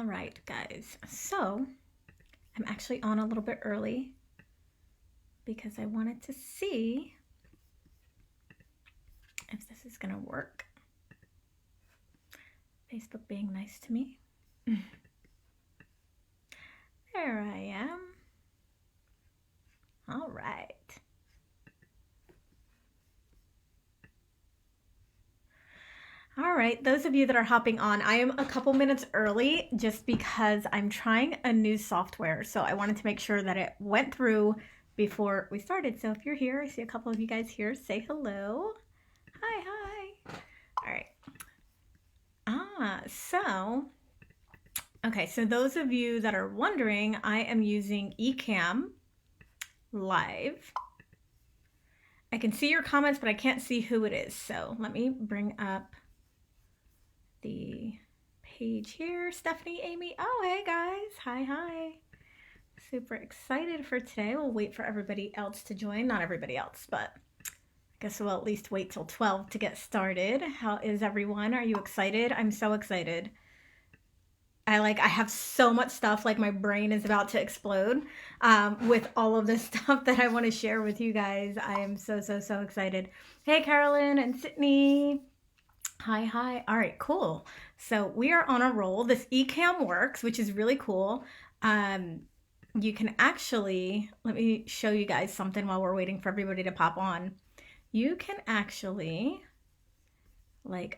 All right, guys. So I'm actually on a little bit early because I wanted to see if this is going to work. Facebook being nice to me. There I am. All right. All right, those of you that are hopping on, I am a couple minutes early just because I'm trying a new software. So I wanted to make sure that it went through before we started. So if you're here, I see a couple of you guys here. Say hello. Hi, hi. All right. Okay, so those of you that are wondering, I am using Ecamm Live. I can see your comments, but I can't see who it is. So let me bring up the page here. Stephanie, Amy. Oh, hey guys. Hi, hi. Super excited for today. We'll wait for everybody else to join. Not everybody else, but I guess we'll at least wait till 12 to get started. How is everyone? Are you excited? I'm so excited. I have so much stuff, like my brain is about to explode with all of this stuff that I want to share with you guys. I am so excited. Hey, Carolyn and Sydney. Hi, hi. All right, cool. So we are on a roll. This Ecamm works, which is really cool. You can actually, let me show you guys something while we're waiting for everybody to pop on. You can actually,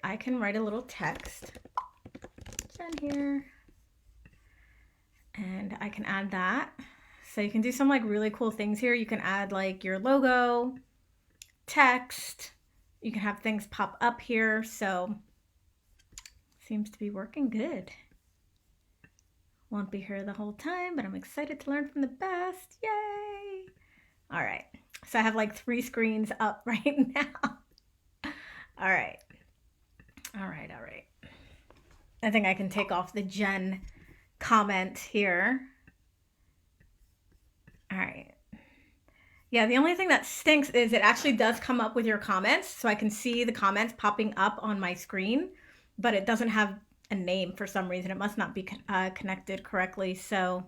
I can write a little text. Jen here. And I can add that. So you can do some really cool things here. You can add your logo, text. You can have things pop up here. So seems to be working good. Won't be here the whole time, but I'm excited to learn from the best. Yay! All right. So I have 3 screens up right now. All right. All right. All right. I think I can take off the Jen comment here. All right. Yeah, the only thing that stinks is it actually does come up with your comments, so I can see the comments popping up on my screen, but it doesn't have a name for some reason. It must not be connected correctly, so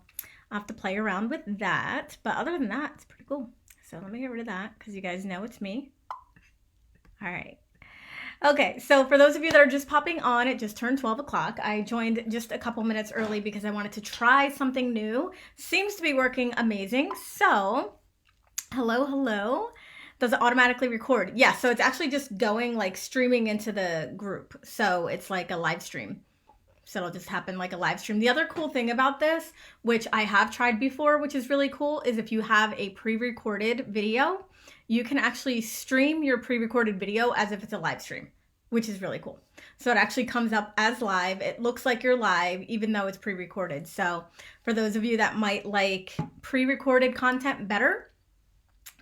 I'll have to play around with that. But other than that, it's pretty cool. So let me get rid of that because you guys know it's me. All right. Okay, so for those of you that are just popping on, it just turned 12 o'clock. I joined just a couple minutes early because I wanted to try something new. Seems to be working amazing. So, hello. Does it automatically record? Yeah, so it's actually just going streaming into the group. So it's like a live stream. So it'll just happen like a live stream. The other cool thing about this, which I have tried before, which is really cool, is if you have a pre-recorded video, you can actually stream your pre-recorded video as if it's a live stream, which is really cool. So it actually comes up as live. It looks like you're live, even though it's pre-recorded. So for those of you that might like pre-recorded content better,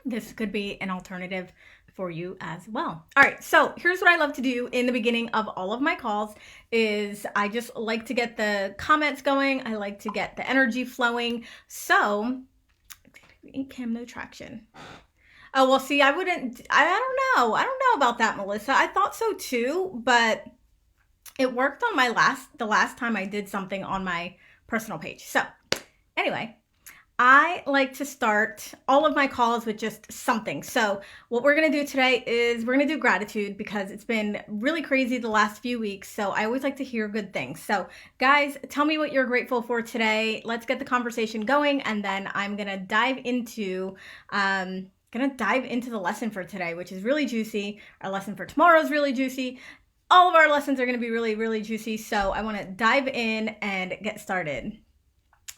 this could be an alternative for you as well. All right, so here's what I love to do in the beginning of all of my calls is I just like to get the comments going. I like to get the energy flowing. So, Ecamm no traction. Oh, well, see, I don't know. I don't know about that, Melissa. I thought so too, but it worked on the last time I did something on my personal page. So anyway, I like to start all of my calls with just something. So what we're going to do today is we're going to do gratitude because it's been really crazy the last few weeks. So I always like to hear good things. So guys, tell me what you're grateful for today. Let's get the conversation going. And then I'm going to dive into, the lesson for today, which is really juicy. Our lesson for tomorrow is really juicy. All of our lessons are going to be really juicy. So I want to dive in and get started.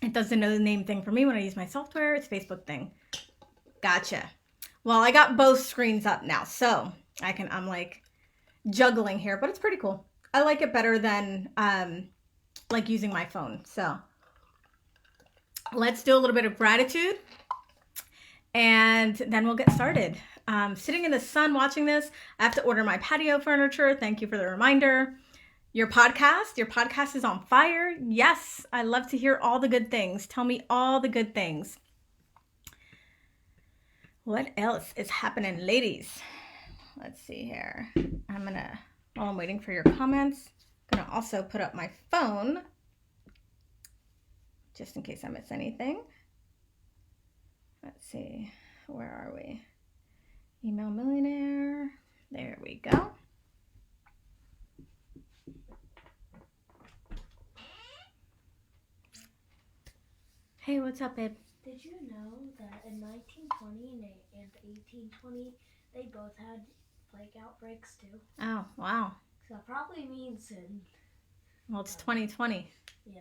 It doesn't know the name thing for me when I use my software. It's Facebook thing. Gotcha. Well, I got both screens up now, so I'm juggling here, but it's pretty cool. I like it better than using my phone. So let's do a little bit of gratitude and then we'll get started. Sitting in the sun watching this, I have to order my patio furniture. Thank you for the reminder. Your podcast is on fire. Yes, I love to hear all the good things. Tell me all the good things. What else is happening, ladies? Let's see here. While I'm waiting for your comments, I'm gonna also put up my phone just in case I miss anything. Let's see, where are we? Email Millionaire. There we go. Hey, what's up, babe? Did you know that in 1920 and 1820, they both had plague outbreaks too? Oh, wow. So that probably means Well, it's 2020. Yeah.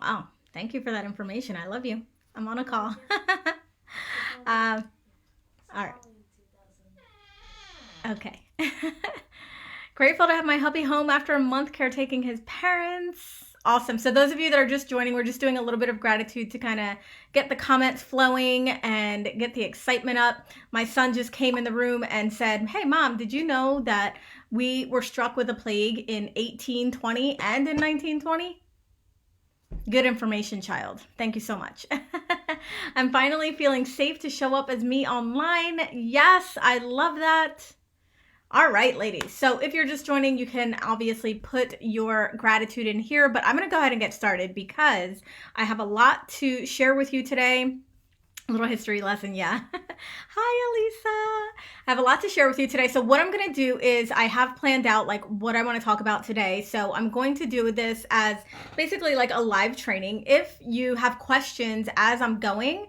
Wow. Thank you for that information. I love you. I'm on a call. All right. Okay. Grateful to have my hubby home after a month caretaking his parents. Awesome. So those of you that are just joining, we're just doing a little bit of gratitude to kind of get the comments flowing and get the excitement up. My son just came in the room and said, "Hey, Mom, did you know that we were struck with a plague in 1820 and in 1920? Good information, child. Thank you so much. I'm finally feeling safe to show up as me online. Yes, I love that. All right, ladies. So if you're just joining, you can obviously put your gratitude in here, but I'm going to go ahead and get started because I have a lot to share with you today. A little history lesson, yeah. Hi, Elisa. I have a lot to share with you today. So what I'm going to do is I have planned out like what I want to talk about today. So I'm going to do this as basically like a live training. If you have questions as I'm going,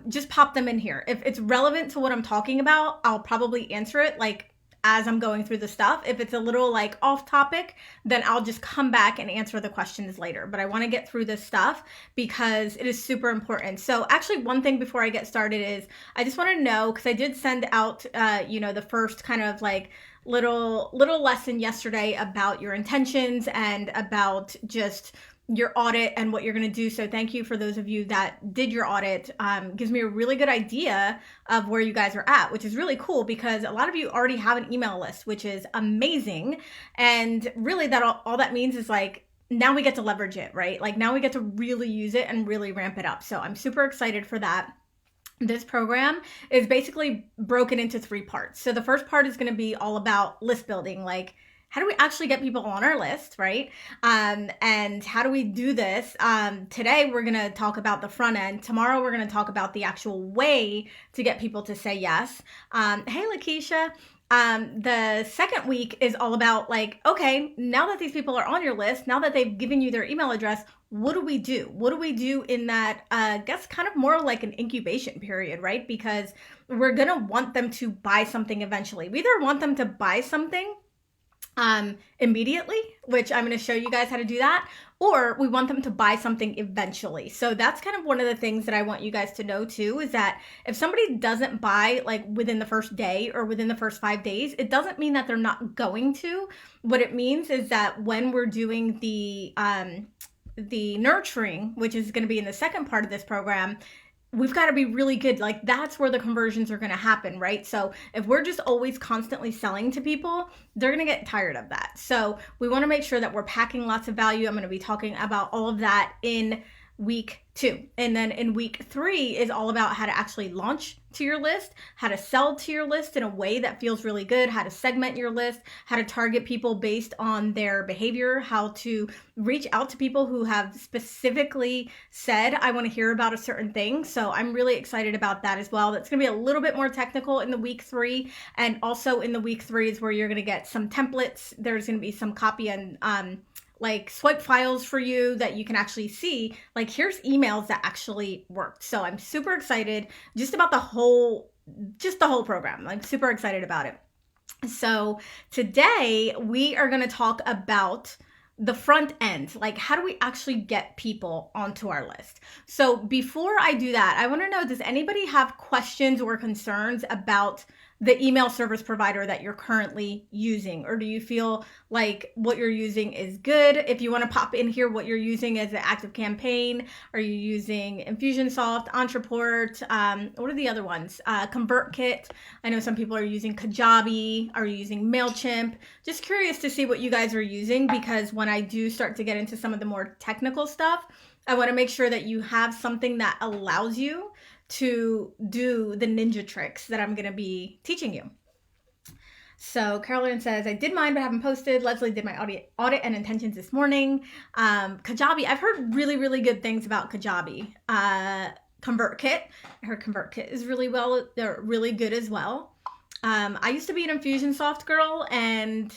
just pop them in here. If it's relevant to what I'm talking about, I'll probably answer it like as I'm going through the stuff. If it's a little like off topic, then I'll just come back and answer the questions later. But I want to get through this stuff because it is super important. So actually one thing before I get started is I just want to know, because I did send out, the first kind of like little lesson yesterday about your intentions and about just your audit and what you're going to do. So thank you for those of you that did your audit. Gives me a really good idea of where you guys are at, which is really cool because a lot of you already have an email list, which is amazing. And really that all that means is like, now we get to leverage it, right? Like now we get to really use it and really ramp it up. So I'm super excited for that. This program is basically broken into 3 parts. So the first part is going to be all about list building, like how do we actually get people on our list, right? And how do we do this? Today, we're going to talk about the front end. Tomorrow, we're going to talk about the actual way to get people to say yes. Hey, Lakeisha. The second week is all about like, okay, now that these people are on your list, now that they've given you their email address, what do we do? What do we do in that, I guess kind of more like an incubation period, right? Because we're going to want them to buy something eventually. We either want them to buy something immediately, which I'm going to show you guys how to do that, or we want them to buy something eventually. So that's kind of one of the things that I want you guys to know too, is that if somebody doesn't buy like within the first day or within the first 5 days, it doesn't mean that they're not going to. What it means is that when we're doing the nurturing, which is going to be in the second part of this program, we've got to be really good. Like that's where the conversions are going to happen, right? So if we're just always constantly selling to people, they're going to get tired of that. So we want to make sure that we're packing lots of value. I'm going to be talking about all of that in week 2. And then in week 3 is all about how to actually launch to your list, how to sell to your list in a way that feels really good, how to segment your list, how to target people based on their behavior, how to reach out to people who have specifically said, I want to hear about a certain thing. So I'm really excited about that as well. That's going to be a little bit more technical in the week 3. And also in the week 3 is where you're going to get some templates. There's going to be some copy and like swipe files for you that you can actually see, like here's emails that actually worked. So I'm super excited just about the whole program. I'm super excited about it. So today we are going to talk about the front end, like how do we actually get people onto our list? So before I do that, I want to know, does anybody have questions or concerns about the email service provider that you're currently using? Or do you feel like what you're using is good? If you want to pop in here what you're using is an ActiveCampaign. Are you using Infusionsoft, Entreport? What are the other ones? ConvertKit. I know some people are using Kajabi. Are you using MailChimp? Just curious to see what you guys are using, because when I do start to get into some of the more technical stuff, I want to make sure that you have something that allows you to do the ninja tricks that I'm going to be teaching you. So Carolyn says, I did mine, but haven't posted. Leslie did my audit and intentions this morning. Kajabi, I've heard really, really good things about Kajabi. ConvertKit, I heard ConvertKit is they're really good as well. I used to be an Infusionsoft girl, and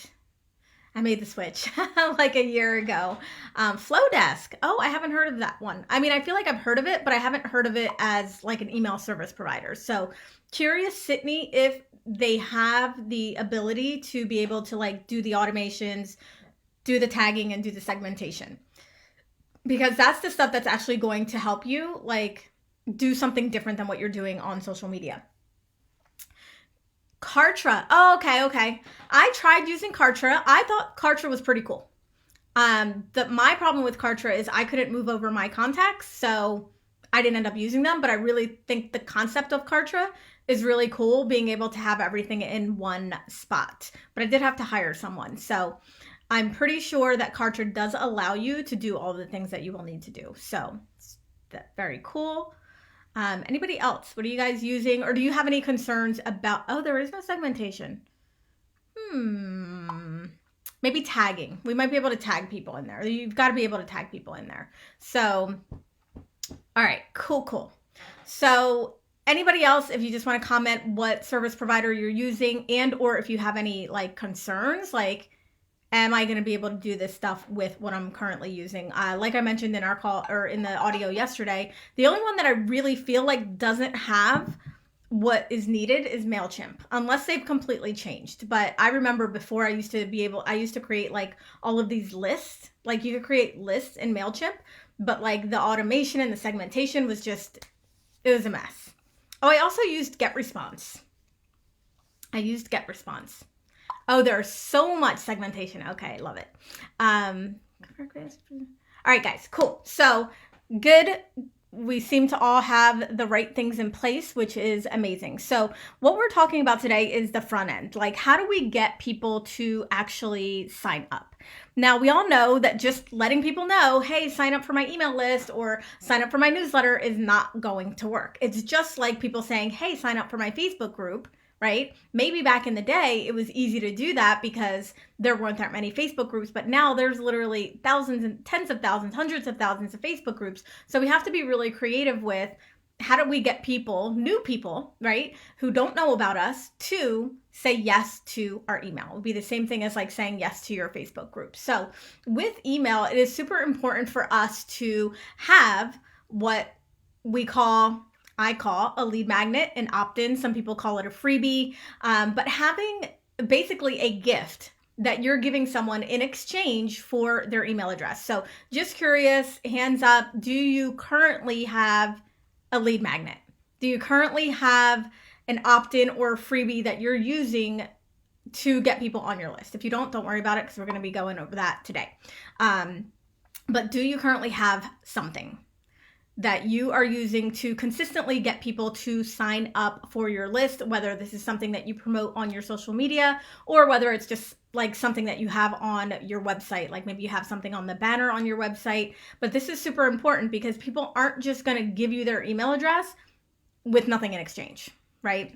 I made the switch like a year ago. Flowdesk. Oh, I haven't heard of that one. I mean, I feel like I've heard of it, but I haven't heard of it as like an email service provider. So curious, Sydney, if they have the ability to be able to like do the automations, do the tagging, and do the segmentation. Because that's the stuff that's actually going to help you like do something different than what you're doing on social media. Kartra. Oh, okay. I tried using Kartra. I thought Kartra was pretty cool. My problem with Kartra is I couldn't move over my contacts, so I didn't end up using them, but I really think the concept of Kartra is really cool, being able to have everything in one spot. But I did have to hire someone, so I'm pretty sure that Kartra does allow you to do all the things that you will need to do. So that's very cool. Anybody else? What are you guys using? Or do you have any concerns about, oh, there is no segmentation. Maybe tagging. We might be able to tag people in there. You've got to be able to tag people in there. So, all right, cool. So anybody else, if you just want to comment what service provider you're using, and or if you have any like concerns, like, am I going to be able to do this stuff with what I'm currently using? Like I mentioned in our call or in the audio yesterday, the only one that I really feel like doesn't have what is needed is MailChimp, unless they've completely changed. But I remember before I used to create like all of these lists. Like you could create lists in MailChimp, but like the automation and the segmentation was it was a mess. Oh, I also used GetResponse. Oh, there's so much segmentation. Okay, love it. All right, guys, cool. So good. We seem to all have the right things in place, which is amazing. So what we're talking about today is the front end. Like, how do we get people to actually sign up? Now, we all know that just letting people know, hey, sign up for my email list or sign up for my newsletter is not going to work. It's just like people saying, hey, sign up for my Facebook group. Right? Maybe back in the day, it was easy to do that because there weren't that many Facebook groups, but now there's literally thousands and tens of thousands, hundreds of thousands of Facebook groups. So we have to be really creative with how do we get people, new people, right, who don't know about us to say yes to our email. It would be the same thing as like saying yes to your Facebook group. So with email, it is super important for us to have what I call a lead magnet, an opt-in. Some people call it a freebie, but having basically a gift that you're giving someone in exchange for their email address. So just curious, hands up, do you currently have a lead magnet? Do you currently have an opt-in or a freebie that you're using to get people on your list? If you don't worry about it because we're going to be going over that today. But do you currently have something that you are using to consistently get people to sign up for your list, whether this is something that you promote on your social media or whether it's just like something that you have on your website, like maybe you have something on the banner on your website. But this is super important because people aren't just going to give you their email address with nothing in exchange, right?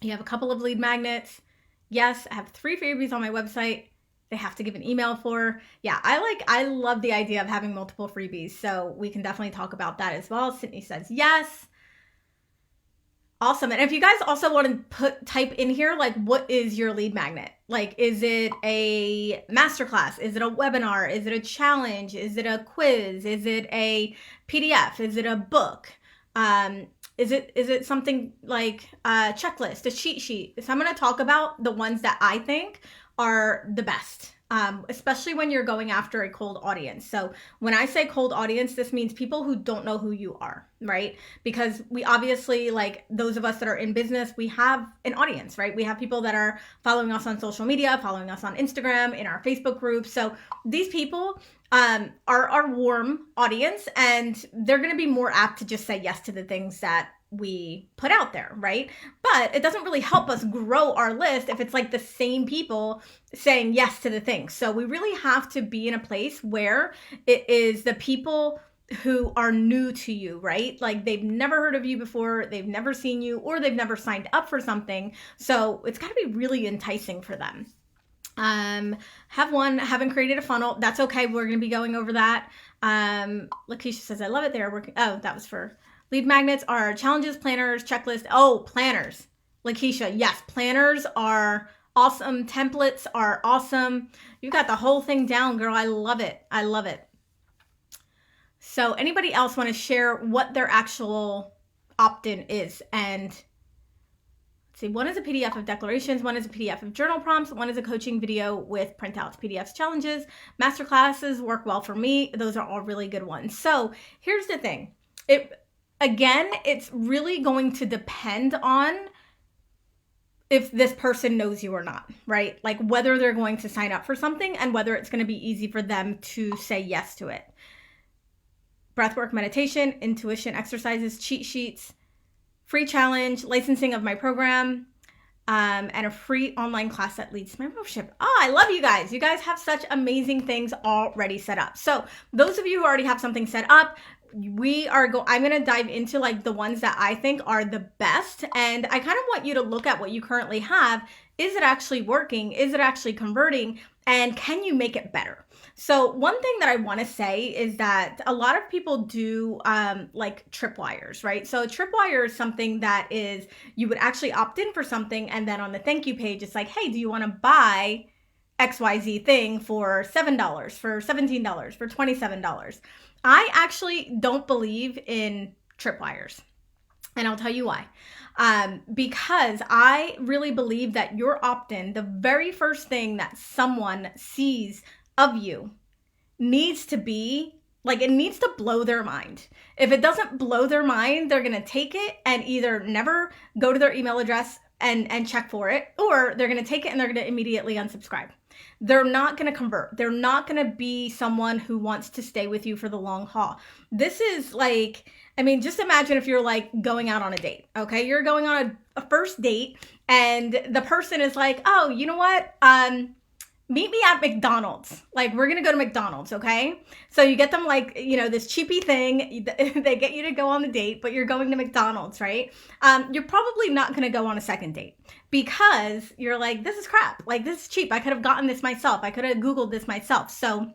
You have a couple of lead magnets. Yes, I have 3 freebies on my website. They have to give an email for. Yeah, I love the idea of having multiple freebies. So we can definitely talk about that as well. Sydney says yes. Awesome. And if you guys also want to type in here, like, what is your lead magnet? Like, is it a masterclass? Is it a webinar? Is it a challenge? Is it a quiz? Is it a PDF? Is it a book? Is it something like a checklist, a cheat sheet? So I'm going to talk about the ones that I think are the best, especially when you're going after a cold audience. So when I say cold audience, this means people who don't know who you are, right? Because we obviously, like those of us that are in business, we have an audience, right? We have people that are following us on social media, following us on Instagram, in our Facebook group. So these people are our warm audience, and they're going to be more apt to just say yes to the things that we put out there, right? But it doesn't really help us grow our list if it's like the same people saying yes to the things. So we really have to be in a place where it is the people who are new to you, right? Like they've never heard of you before, they've never seen you, or they've never signed up for something. So it's got to be really enticing for them. Haven't created a funnel. That's okay. We're going to be going over that. Lakeisha says, I love it. They're working. Oh, that was for lead magnets are challenges, planners, checklist. Oh, planners. Lakeisha, yes, planners are awesome. Templates are awesome. You got the whole thing down, girl. I love it. I love it. So anybody else want to share what their actual opt-in is? And see, one is a PDF of declarations, one is a PDF of journal prompts, one is a coaching video with printouts, PDFs, challenges. Masterclasses work well for me. Those are all really good ones. So here's the thing. It's really going to depend on if this person knows you or not, right? Like whether they're going to sign up for something and whether it's going to be easy for them to say yes to it. Breathwork, meditation, intuition exercises, cheat sheets, free challenge, licensing of my program, and a free online class that leads to my membership. Oh, I love you guys. You guys have such amazing things already set up. So those of you who already have something set up, I'm going to dive into like the ones that I think are the best. And I kind of want you to look at what you currently have. Is it actually working? Is it actually converting? And can you make it better? So one thing that I want to say is that a lot of people do like tripwires, right? So a tripwire is something that is, you would actually opt in for something and then on the thank you page, it's like, hey, do you want to buy XYZ thing for $7, for $17, for $27? I actually don't believe in tripwires. And I'll tell you why. Because I really believe that your opt-in, the very first thing that someone sees of you needs to be like, it needs to blow their mind. If it doesn't blow their mind, they're going to take it and either never go to their email address and check for it, or they're going to take it and they're going to immediately unsubscribe. They're not going to convert. They're not going to be someone who wants to stay with you for the long haul. This is like, I mean, just imagine if you're like going out on a date, okay? You're going on a first date and the person is like, oh, you know what? Meet me at McDonald's. Like, we're going to go to McDonald's, okay? So you get them like, you know, this cheapy thing. They get you to go on the date, but you're going to McDonald's, right? You're probably not going to go on a second date because you're like, this is crap. Like, this is cheap. I could have gotten this myself. I could have Googled this myself. So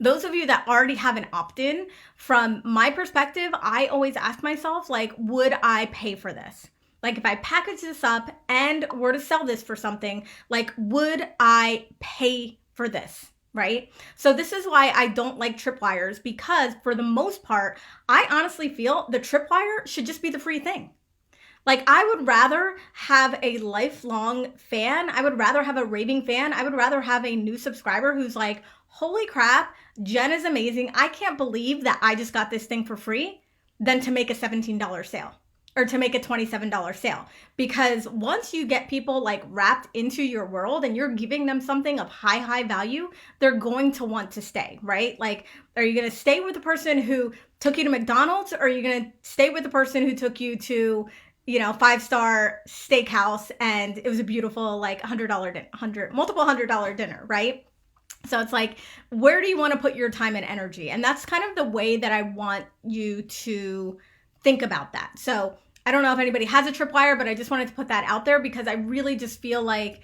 those of you that already have an opt-in, from my perspective, I always ask myself, like, would I pay for this? Like if I package this up and were to sell this for something, like would I pay for this, right? So this is why I don't like tripwires, because for the most part, I honestly feel the tripwire should just be the free thing. Like I would rather have a lifelong fan. I would rather have a raving fan. I would rather have a new subscriber who's like, holy crap, Jen is amazing. I can't believe that I just got this thing for free, than to make a $17 sale. Or to make a $27 sale. Because once you get people like wrapped into your world and you're giving them something of high value, they're going to want to stay, right? Like, are you going to stay with the person who took you to McDonald's, or are you going to stay with the person who took you to, you know, 5-star steakhouse and it was a beautiful like multiple $100 dinner, right? So it's like, where do you want to put your time and energy? And that's kind of the way that I want you to think about that. So I don't know if anybody has a tripwire, but I just wanted to put that out there because I really just feel like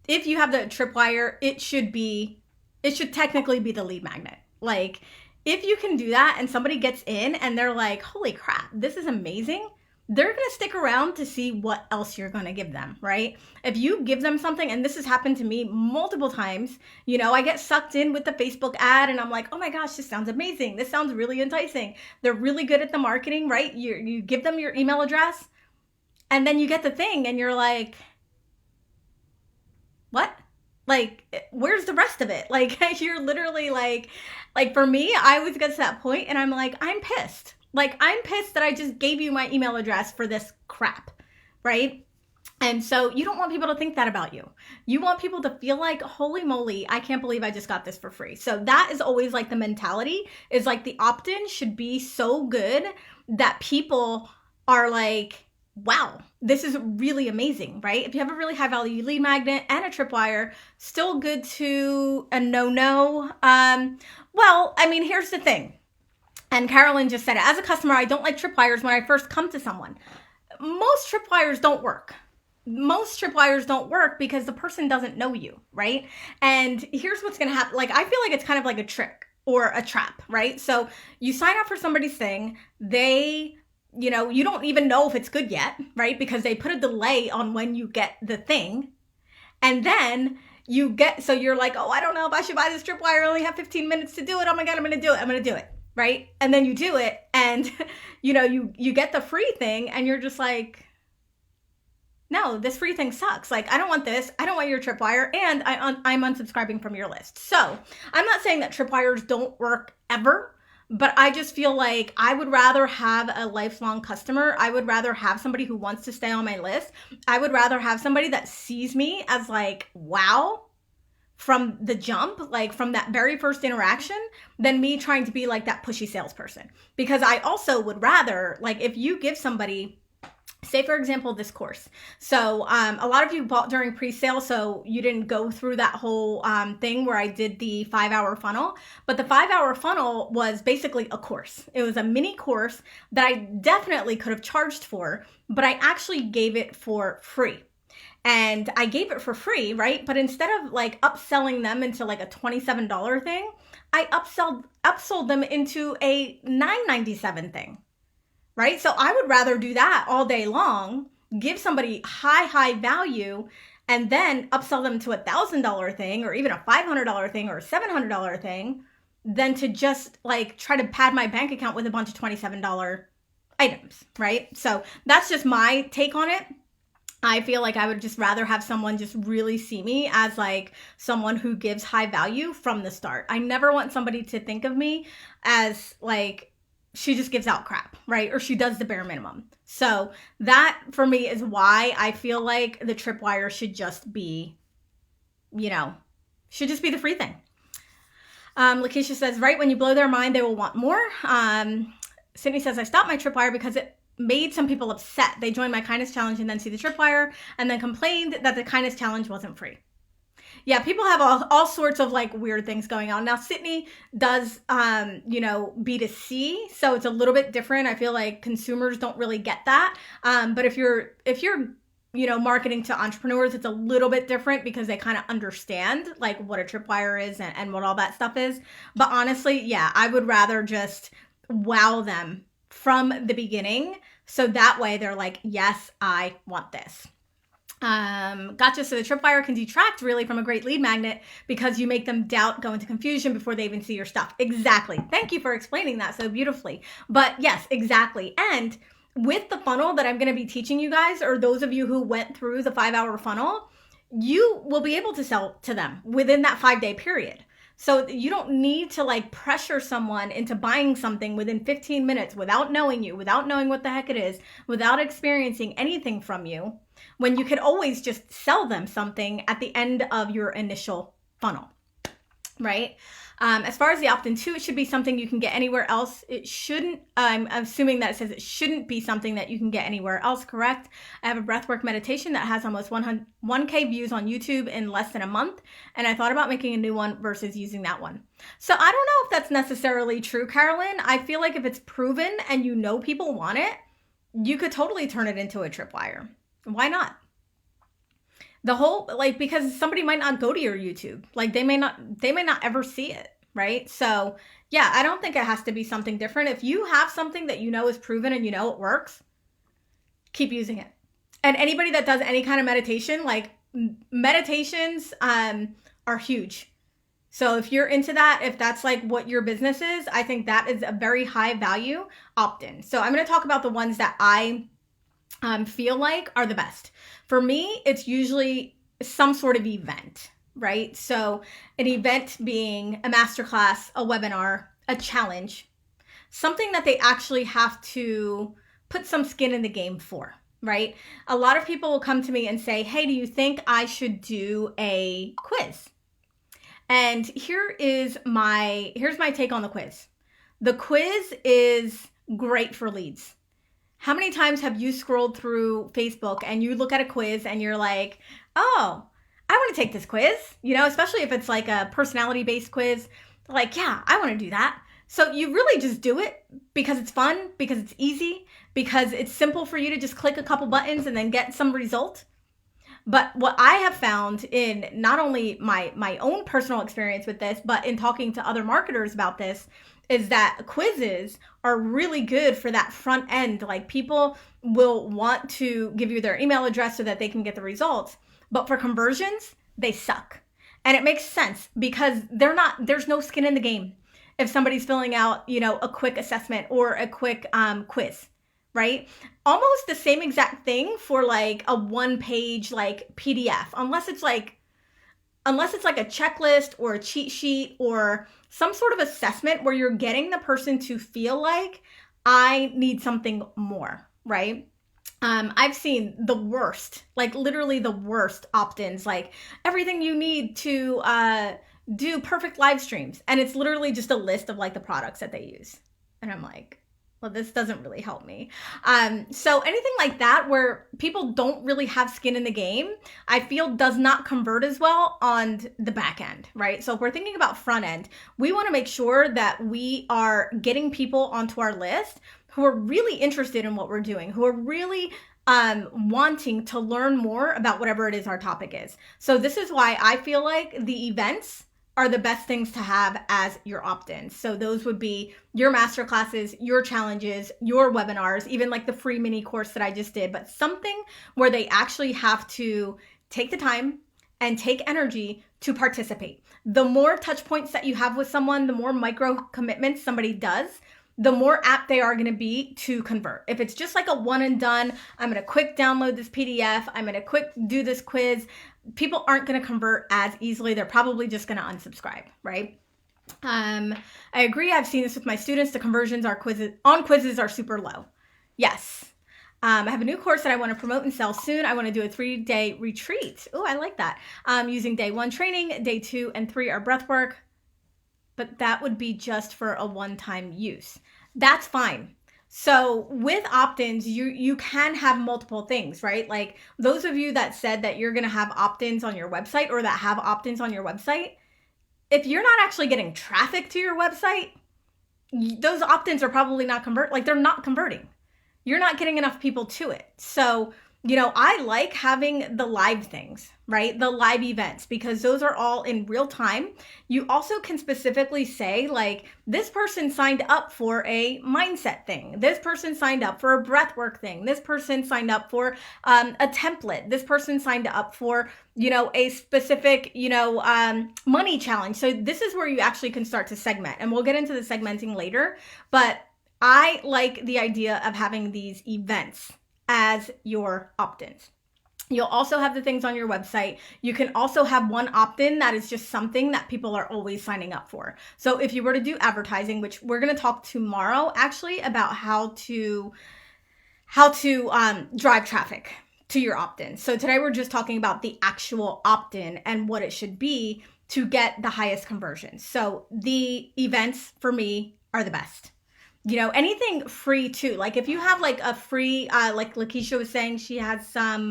if you have the tripwire, it should technically be the lead magnet. Like if you can do that and somebody gets in and they're like, holy crap, this is amazing, they're going to stick around to see what else you're going to give them, right? If you give them something, and this has happened to me multiple times, you know, I get sucked in with the Facebook ad and I'm like, oh my gosh, this sounds amazing. This sounds really enticing. They're really good at the marketing, right? You give them your email address and then you get the thing and you're like, what? Like, where's the rest of it? Like, you're literally like for me, I always get to that point and I'm like, I'm pissed. Like, I'm pissed that I just gave you my email address for this crap, right? And so you don't want people to think that about you. You want people to feel like, holy moly, I can't believe I just got this for free. So that is always like the mentality, is like the opt-in should be so good that people are like, wow, this is really amazing, right? If you have a really high value lead magnet and a tripwire, still good to a no-no. Well, I mean, here's the thing. And Carolyn just said it. As a customer, I don't like tripwires when I first come to someone. Most tripwires don't work. Most tripwires don't work because the person doesn't know you, right? And here's what's going to happen. Like, I feel like it's kind of like a trick or a trap, right? So you sign up for somebody's thing. They, you don't even know if it's good yet, right? Because they put a delay on when you get the thing. And then so you're like, oh, I don't know if I should buy this tripwire. I only have 15 minutes to do it. Oh my God, I'm going to do it. I'm going to do it. Right. And then you do it and, you get the free thing and you're just like, no, this free thing sucks. Like, I don't want this. I don't want your tripwire. And I'm unsubscribing from your list. So I'm not saying that tripwires don't work ever, but I just feel like I would rather have a lifelong customer. I would rather have somebody who wants to stay on my list. I would rather have somebody that sees me as like, wow, from the jump, like from that very first interaction, than me trying to be like that pushy salesperson. Because I also would rather, like, if you give somebody, say for example, this course. So a lot of you bought during pre-sale, so you didn't go through that whole thing where I did the 5-hour funnel. But the 5-hour funnel was basically a course. It was a mini course that I definitely could have charged for, but I actually gave it for free. And I gave it for free, right? But instead of like upselling them into like a $27 thing, I upsold them into a $9.97 thing, right? So I would rather do that all day long, give somebody high value, and then upsell them to a $1,000 thing or even a $500 thing or a $700 thing, than to just like try to pad my bank account with a bunch of $27 items, right? So that's just my take on it. I feel like I would just rather have someone just really see me as like someone who gives high value from the start. I never want somebody to think of me as like, she just gives out crap, right? Or she does the bare minimum. So that for me is why I feel like the tripwire should just be, should just be the free thing. Lakeisha says, right when you blow their mind, they will want more. Sydney says, I stopped my tripwire because it made some people upset. They joined my kindness challenge and then see the tripwire and then complained that the kindness challenge wasn't free. Yeah, people have all sorts of like weird things going on. Now, Sydney does, B2C, so it's a little bit different. I feel like consumers don't really get that. But if you're marketing to entrepreneurs, it's a little bit different because they kind of understand like what a tripwire is and what all that stuff is. But honestly, yeah, I would rather just wow them from the beginning. So that way they're like, yes, I want this. Gotcha. So the tripwire can detract really from a great lead magnet because you make them doubt, go into confusion before they even see your stuff. Exactly. Thank you for explaining that so beautifully. But yes, exactly. And with the funnel that I'm going to be teaching you guys, or those of you who went through the 5-hour funnel, you will be able to sell to them within that 5-day period. So you don't need to like pressure someone into buying something within 15 minutes without knowing you, without knowing what the heck it is, without experiencing anything from you, when you could always just sell them something at the end of your initial funnel, right? As far as the opt-in to, it should be something you can get anywhere else. It shouldn't, I'm assuming that it says it shouldn't be something that you can get anywhere else, correct? I have a breathwork meditation that has almost 1K views on YouTube in less than a month. And I thought about making a new one versus using that one. So I don't know if that's necessarily true, Carolyn. I feel like if it's proven and people want it, you could totally turn it into a tripwire. Why not? The whole, because somebody might not go to your YouTube. Like they may not ever see it, right? So yeah, I don't think it has to be something different. If you have something that is proven and it works, keep using it. And anybody that does any kind of meditation, like meditations are huge. So if you're into that, if that's like what your business is, I think that is a very high value opt-in. So I'm going to talk about the ones that I feel like are the best. For me, it's usually some sort of event, right? So an event being a masterclass, a webinar, a challenge, something that they actually have to put some skin in the game for, right? A lot of people will come to me and say, hey, do you think I should do a quiz? And here's my take on the quiz. The quiz is great for leads. How many times have you scrolled through Facebook and you look at a quiz and you're like, oh, I want to take this quiz, especially if it's like a personality-based quiz. Like, yeah, I want to do that. So you really just do it because it's fun, because it's easy, because it's simple for you to just click a couple buttons and then get some result. But what I have found in not only my own personal experience with this, but in talking to other marketers about this, is that quizzes are really good for that front end. Like, people will want to give you their email address so that they can get the results. But for conversions, they suck. And it makes sense because there's no skin in the game if somebody's filling out, a quick assessment or a quick quiz, right? Almost the same exact thing for like a one page like PDF, unless it's like a checklist or a cheat sheet or some sort of assessment where you're getting the person to feel like, I need something more, right? I've seen the worst, like literally the worst opt-ins, like everything you need to do perfect live streams. And it's literally just a list of like the products that they use. And I'm like, well, this doesn't really help me. So anything like that where people don't really have skin in the game, I feel does not convert as well on the back end, right? So if we're thinking about front end, we want to make sure that we are getting people onto our list who are really interested in what we're doing, who are really wanting to learn more about whatever it is our topic is. So this is why I feel like the events are the best things to have as your opt-ins. So those would be your masterclasses, your challenges, your webinars, even like the free mini course that I just did, but something where they actually have to take the time and take energy to participate. The more touch points that you have with someone, the more micro commitments somebody does, the more apt they are going to be to convert. If it's just like a one and done, I'm going to quick download this PDF, I'm going to quick do this quiz, people aren't going to convert as easily. They're probably just going to unsubscribe, right? I agree. I've seen this with my students. The conversions on quizzes are super low. Yes. I have a new course that I want to promote and sell soon. I want to do a 3-day retreat. Oh, I like that. Using day 1 training, day 2 and 3 are breath work, but that would be just for a one-time use. That's fine. So with opt-ins, you can have multiple things, right? Like those of you that said that you're going to have opt-ins on your website or that have opt-ins on your website, if you're not actually getting traffic to your website, those opt-ins are probably not they're not converting. You're not getting enough people to it. So, I like having the live things, right? The live events, because those are all in real time. You also can specifically say like, this person signed up for a mindset thing. This person signed up for a breathwork thing. This person signed up for a template. This person signed up for, a specific, money challenge. So this is where you actually can start to segment, and we'll get into the segmenting later, but I like the idea of having these events as your opt-ins. You'll also have the things on your website. You can also have one opt-in that is just something that people are always signing up for. So if you were to do advertising, which we're going to talk tomorrow actually about how to drive traffic to your opt-in. So today we're just talking about the actual opt-in and what it should be to get the highest conversions. So the events for me are the best. Anything free too. Like if you have like a free, like Lakeisha was saying, she has some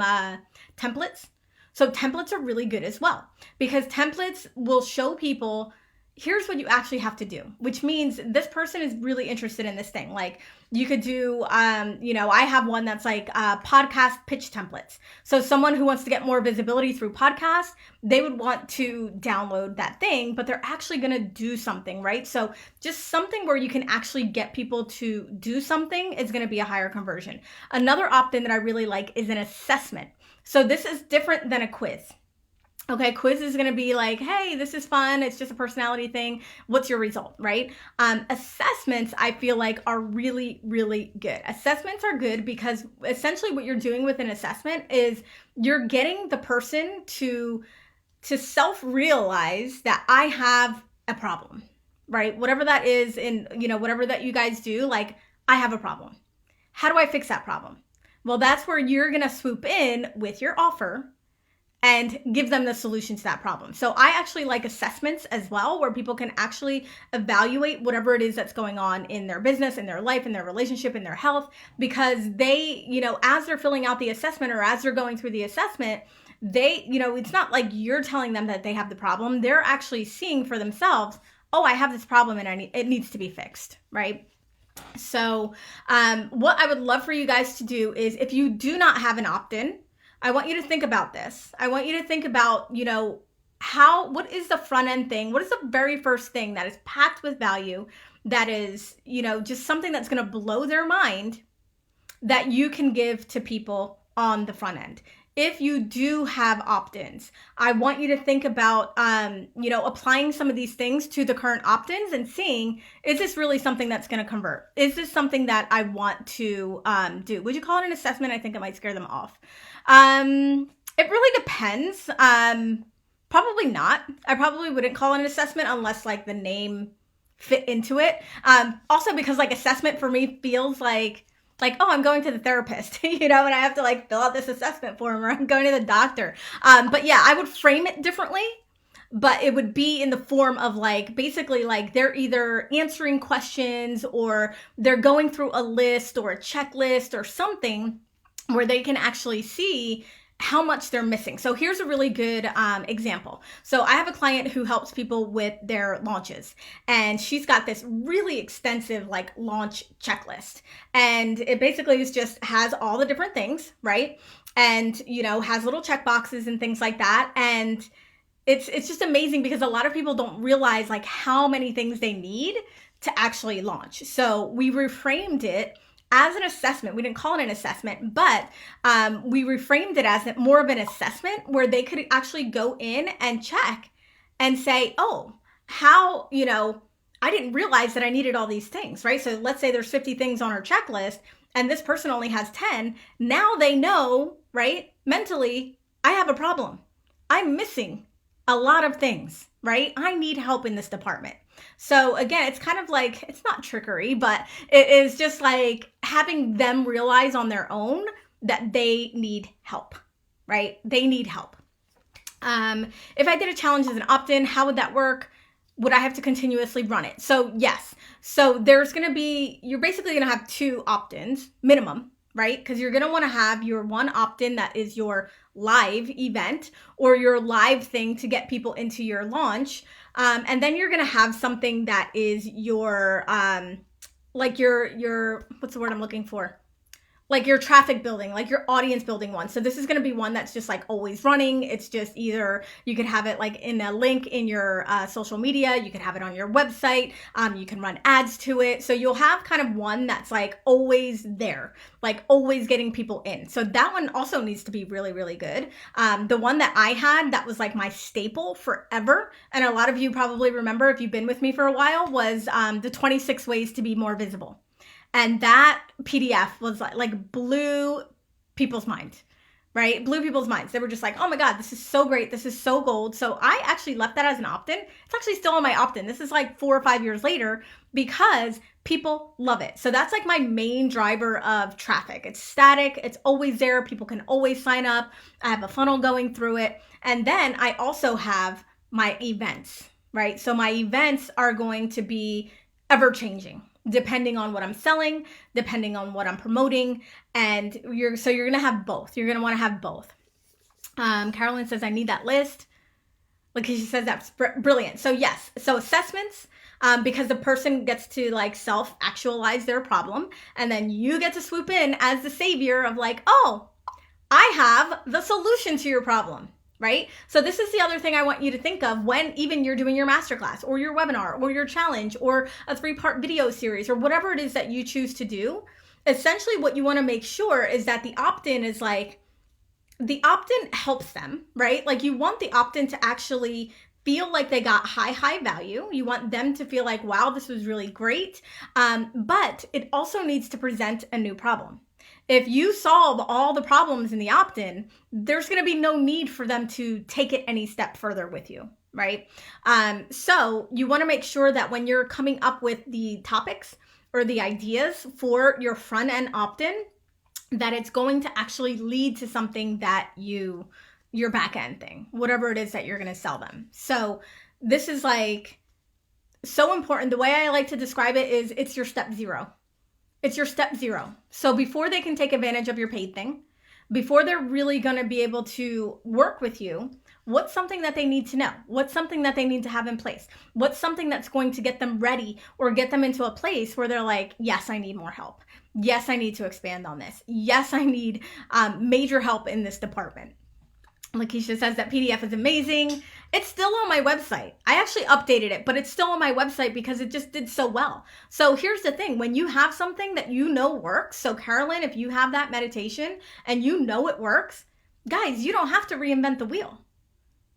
templates. So templates are really good as well, because templates will show people, here's what you actually have to do, which means this person is really interested in this thing. Like you could do, I have one that's like podcast pitch templates. So someone who wants to get more visibility through podcasts, they would want to download that thing, but they're actually going to do something, right? So just something where you can actually get people to do something is going to be a higher conversion. Another opt-in that I really like is an assessment. So this is different than a quiz. Okay, quiz is going to be like, hey, this is fun. It's just a personality thing. What's your result, right? Assessments, I feel like, are really, really good. Assessments are good because essentially what you're doing with an assessment is you're getting the person to self-realize that I have a problem, right? Whatever that is, in whatever that you guys do, like, I have a problem. How do I fix that problem? Well, that's where you're going to swoop in with your offer and give them the solution to that problem. So I actually like assessments as well, where people can actually evaluate whatever it is that's going on in their business, in their life, in their relationship, in their health, because they, as they're filling out the assessment or as they're going through the assessment, they, it's not like you're telling them that they have the problem. They're actually seeing for themselves, oh, I have this problem and it needs to be fixed, right? So, what I would love for you guys to do is if you do not have an opt-in, I want you to think about this. I want you to think about, what is the front end thing? What is the very first thing that is packed with value that is, just something that's going to blow their mind that you can give to people on the front end? If you do have opt-ins, I want you to think about, applying some of these things to the current opt-ins and seeing, is this really something that's going to convert? Is this something that I want to do? Would you call it an assessment? I think it might scare them off. It really depends. Probably not. I probably wouldn't call it an assessment unless like the name fit into it. Also because like assessment for me feels like, oh, I'm going to the therapist, and I have to like fill out this assessment form, or I'm going to the doctor. But yeah, I would frame it differently, but it would be in the form of like, basically like they're either answering questions or they're going through a list or a checklist or something where they can actually see how much they're missing. So here's a really good example. So I have a client who helps people with their launches, and she's got this really extensive like launch checklist, and it basically has all the different things, right? And has little check boxes and things like that. And it's just amazing because a lot of people don't realize like how many things they need to actually launch. So we reframed it as an assessment. We didn't call it an assessment, but we reframed it as more of an assessment where they could actually go in and check and say, oh, how, I didn't realize that I needed all these things, right? So let's say there's 50 things on our checklist and this person only has 10. Now they know, right? Mentally, I have a problem. I'm missing a lot of things, right? I need help in this department. So again, it's kind of like, it's not trickery, but it is just like having them realize on their own that they need help, right? They need help. If I did a challenge as an opt-in, how would that work? Would I have to continuously run it? So yes. So you're basically going to have 2 opt-ins minimum, right? Because you're going to want to have your one opt-in that is your live event or your live thing to get people into your launch. And then you're going to have something that is your, what's the word I'm looking for? Like your traffic building, like your audience building one. So this is going to be one that's just like always running. It's just either you could have it like in a link in your social media. You could have it on your website. You can run ads to it. So you'll have kind of one that's like always there, like always getting people in. So that one also needs to be really, really good. The one that I had that was like my staple forever, and a lot of you probably remember if you've been with me for a while, was the 26 ways to be more visible. And that PDF was like blew people's mind, right? Blew people's minds. They were just like, oh my God, this is so great. This is so gold. So I actually left that as an opt-in. It's actually still on my opt-in. This is like 4 or 5 years later because people love it. So that's like my main driver of traffic. It's static. It's always there. People can always sign up. I have a funnel going through it. And then I also have my events, right? So my events are going to be ever changing, depending on what I'm selling, depending on what I'm promoting. And you're going to have both. You're going to want to have both. Carolyn says, I need that list. Like she says, that's brilliant. So yes. So assessments, because the person gets to like self-actualize their problem. And then you get to swoop in as the savior of like, oh, I have the solution to your problem. Right? So this is the other thing I want you to think of when even you're doing your masterclass or your webinar or your challenge or a 3-part video series or whatever it is that you choose to do. Essentially what you want to make sure is that the opt-in is like, the opt-in helps them, right? Like you want the opt-in to actually feel like they got high value. You want them to feel like, wow, this was really great. But it also needs to present a new problem. If you solve all the problems in the opt-in, there's going to be no need for them to take it any step further with you, right? So you want to make sure that when you're coming up with the topics or the ideas for your front end opt-in, that it's going to actually lead to something that your back end thing, whatever it is that you're going to sell them. So this is like so important. The way I like to describe it is it's your step 0. It's your step 0. So before they can take advantage of your paid thing, before they're really going to be able to work with you, What's something that they need to know? What's something that they need to have in place? What's something that's going to get them ready or get them into a place where they're like, yes, I need more help. Yes, I need to expand on this. Yes, I need major help in this department. Lakeisha says that PDF is amazing. It's still on my website. I actually updated it, but it's still on my website because it just did so well. So here's the thing. When you have something that you know works, so Carolyn, if you have that meditation and you know it works, guys, you don't have to reinvent the wheel.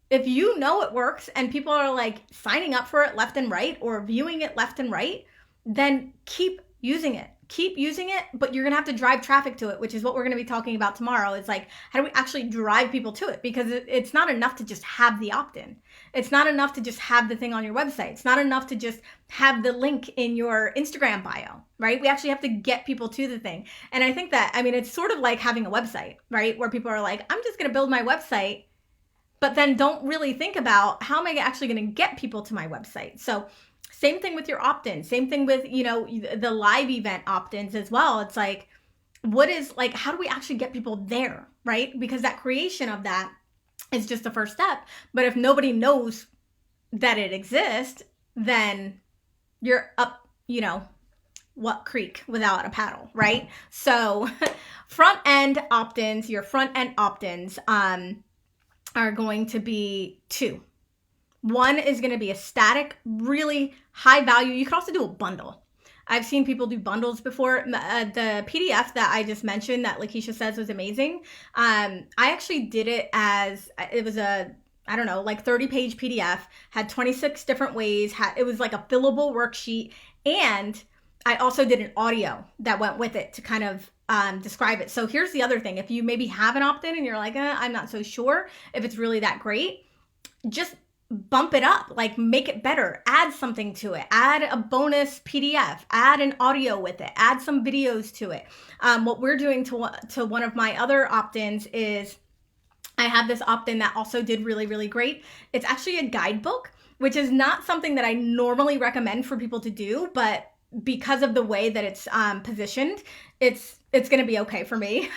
If you know it works and people are like signing up for it left and right or viewing it left and right, then keep using it. Keep using it, but you're going to have to drive traffic to it, which is what we're going to be talking about tomorrow. It's like, how do we actually drive people to it? Because it's not enough to just have the opt-in. It's not enough to just have the thing on your website. It's not enough to just have the link in your Instagram bio, right? We actually have to get people to the thing. And I think that, I mean, it's sort of like having a website, right? Where people are like, I'm just going to build my website, but then don't really think about how am I actually going to get people to my website. So same thing with your opt-in, same thing with, you know, the live event opt-ins as well. It's like, what is like, how do we actually get people there, right? Because that creation of that is just the first step. But if nobody knows that it exists, then you're up, you know, what creek without a paddle, right? So front end opt-ins, your front end opt-ins are going to be 2. One is going to be a static, really high value. You could also do a bundle. I've seen people do bundles before. The PDF that I just mentioned that Lakeisha says was amazing. I actually did it as, it was a, I don't know, like 30-page PDF, had 26 different ways. It was like a fillable worksheet. And I also did an audio that went with it to kind of describe it. So here's the other thing. If you maybe have an opt-in and you're like, I'm not so sure if it's really that great, just bump it up, like make it better, add something to it, add a bonus PDF, add an audio with it, add some videos to it. What we're doing to one of my other opt-ins is I have this opt-in that also did really, really great. It's actually a guidebook, which is not something that I normally recommend for people to do, but because of the way that it's positioned, it's going to be okay for me.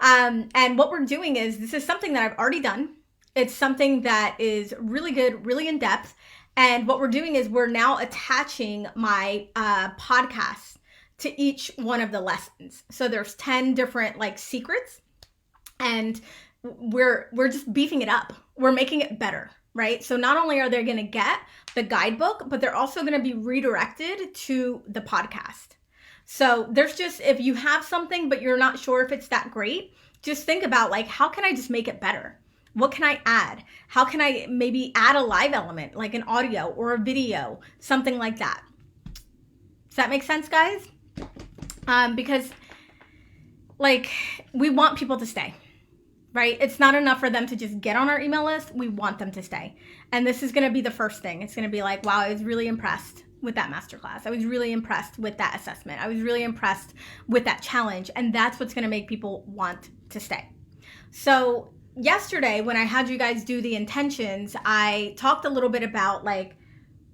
And what we're doing is, this is something that I've already done. It's something that is really good, really in depth. And what we're doing is we're now attaching my podcasts to each one of the lessons. So there's 10 different like secrets, and we're just beefing it up. We're making it better, right? So not only are they going to get the guidebook, but they're also going to be redirected to the podcast. So there's just, if you have something, but you're not sure if it's that great, just think about like, how can I just make it better? What can I add? How can I maybe add a live element, like an audio or a video, something like that? Does that make sense, guys? Because like, we want people to stay, right? It's not enough for them to just get on our email list. We want them to stay. And this is going to be the first thing. It's going to be like, wow, I was really impressed with that masterclass. I was really impressed with that assessment. I was really impressed with that challenge. And that's what's going to make people want to stay. So yesterday, when I had you guys do the intentions, I talked a little bit about like,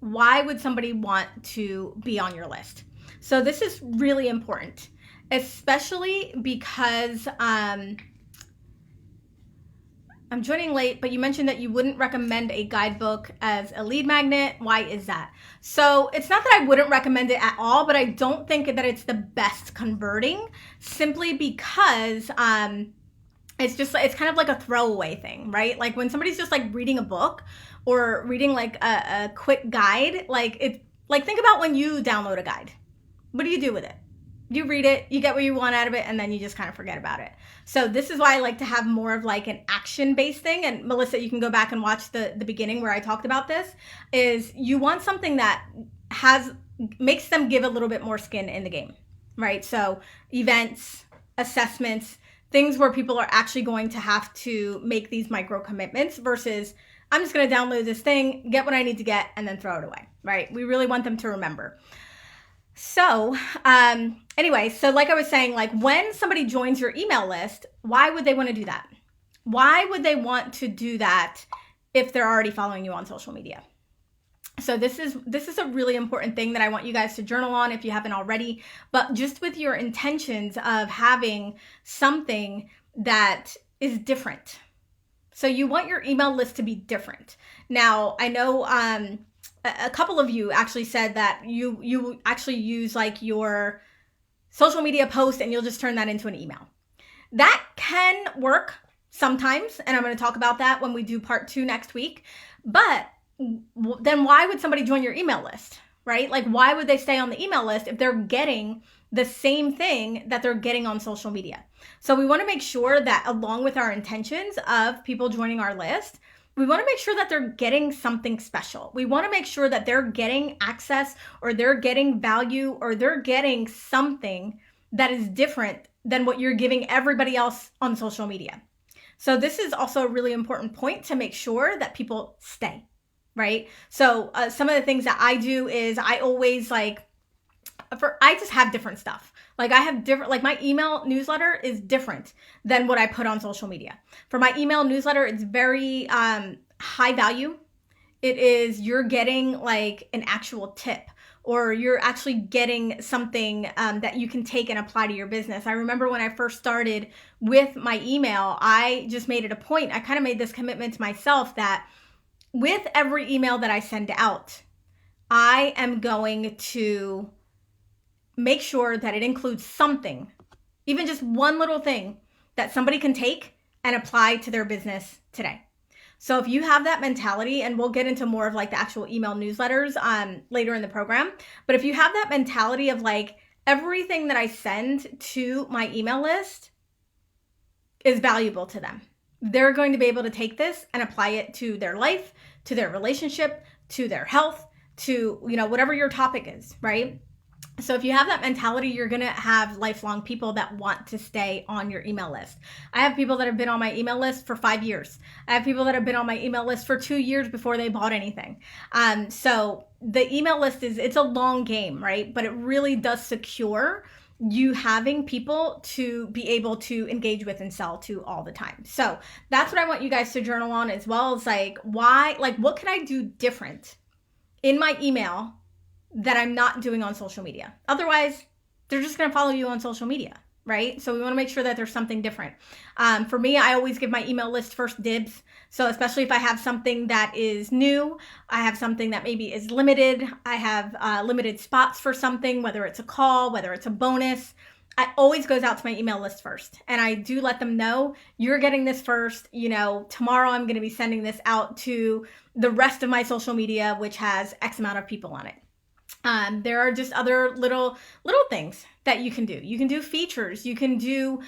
why would somebody want to be on your list? So this is really important, especially because I'm joining late, but you mentioned that you wouldn't recommend a guidebook as a lead magnet. Why is that? So it's not that I wouldn't recommend it at all, but I don't think that it's the best converting, simply because it's kind of like a throwaway thing, right? Like when somebody's just like reading a book or reading like a quick guide, like it's like, think about when you download a guide. What do you do with it? You read it, you get what you want out of it, and then you just kind of forget about it. So this is why I like to have more of like an action-based thing. And Melissa, you can go back and watch the beginning where I talked about this, is you want something that makes them give a little bit more skin in the game, right? So events, assessments, things where people are actually going to have to make these micro commitments versus I'm just going to download this thing, get what I need to get, and then throw it away, right? We really want them to remember. So anyway, so like I was saying, like when somebody joins your email list, why would they want to do that? Why would they want to do that if they're already following you on social media? So this is a really important thing that I want you guys to journal on if you haven't already, but just with your intentions of having something that is different, So you want your email list to be different. Now, I know a couple of you actually said that you actually use like your social media post and you'll just turn that into an email. That can work sometimes, and I'm going to talk about that when we do part 2 next week. But then why would somebody join your email list, right? Like, why would they stay on the email list if they're getting the same thing that they're getting on social media? So we want to make sure that along with our intentions of people joining our list, we want to make sure that they're getting something special. We want to make sure that they're getting access, or they're getting value, or they're getting something that is different than what you're giving everybody else on social media. So this is also a really important point to make sure that people stay, right? So some of the things that I do is I always I just have different stuff. Like I have different, like my email newsletter is different than what I put on social media. For my email newsletter, it's very high value. It is, you're getting like an actual tip, or you're actually getting something that you can take and apply to your business. I remember when I first started with my email, I just made it a point. I kind of made this commitment to myself that with every email that I send out, I am going to make sure that it includes something, even just one little thing that somebody can take and apply to their business today. So if you have that mentality, and we'll get into more of like the actual email newsletters later in the program, but if you have that mentality of like everything that I send to my email list is valuable to them, they're going to be able to take this and apply it to their life, to their relationship, to their health, to, whatever your topic is, right? So if you have that mentality, you're going to have lifelong people that want to stay on your email list. I have people that have been on my email list for 5 years. I have people that have been on my email list for 2 years before they bought anything. So the email list it's a long game, right? But it really does secure you having people to be able to engage with and sell to all the time. So that's what I want you guys to journal on, as well as what can I do different in my email that I'm not doing on social media? Otherwise, they're just going to follow you on social media, right? So we want to make sure that there's something different. For me, I always give my email list first dibs. So especially if I have something that is new, I have something that maybe is limited, I have limited spots for something, whether it's a call, whether it's a bonus, it always goes out to my email list first. And I do let them know, you're getting this first. Tomorrow I'm going to be sending this out to the rest of my social media, which has X amount of people on it. There are just other little things that you can do. You can do features. You can do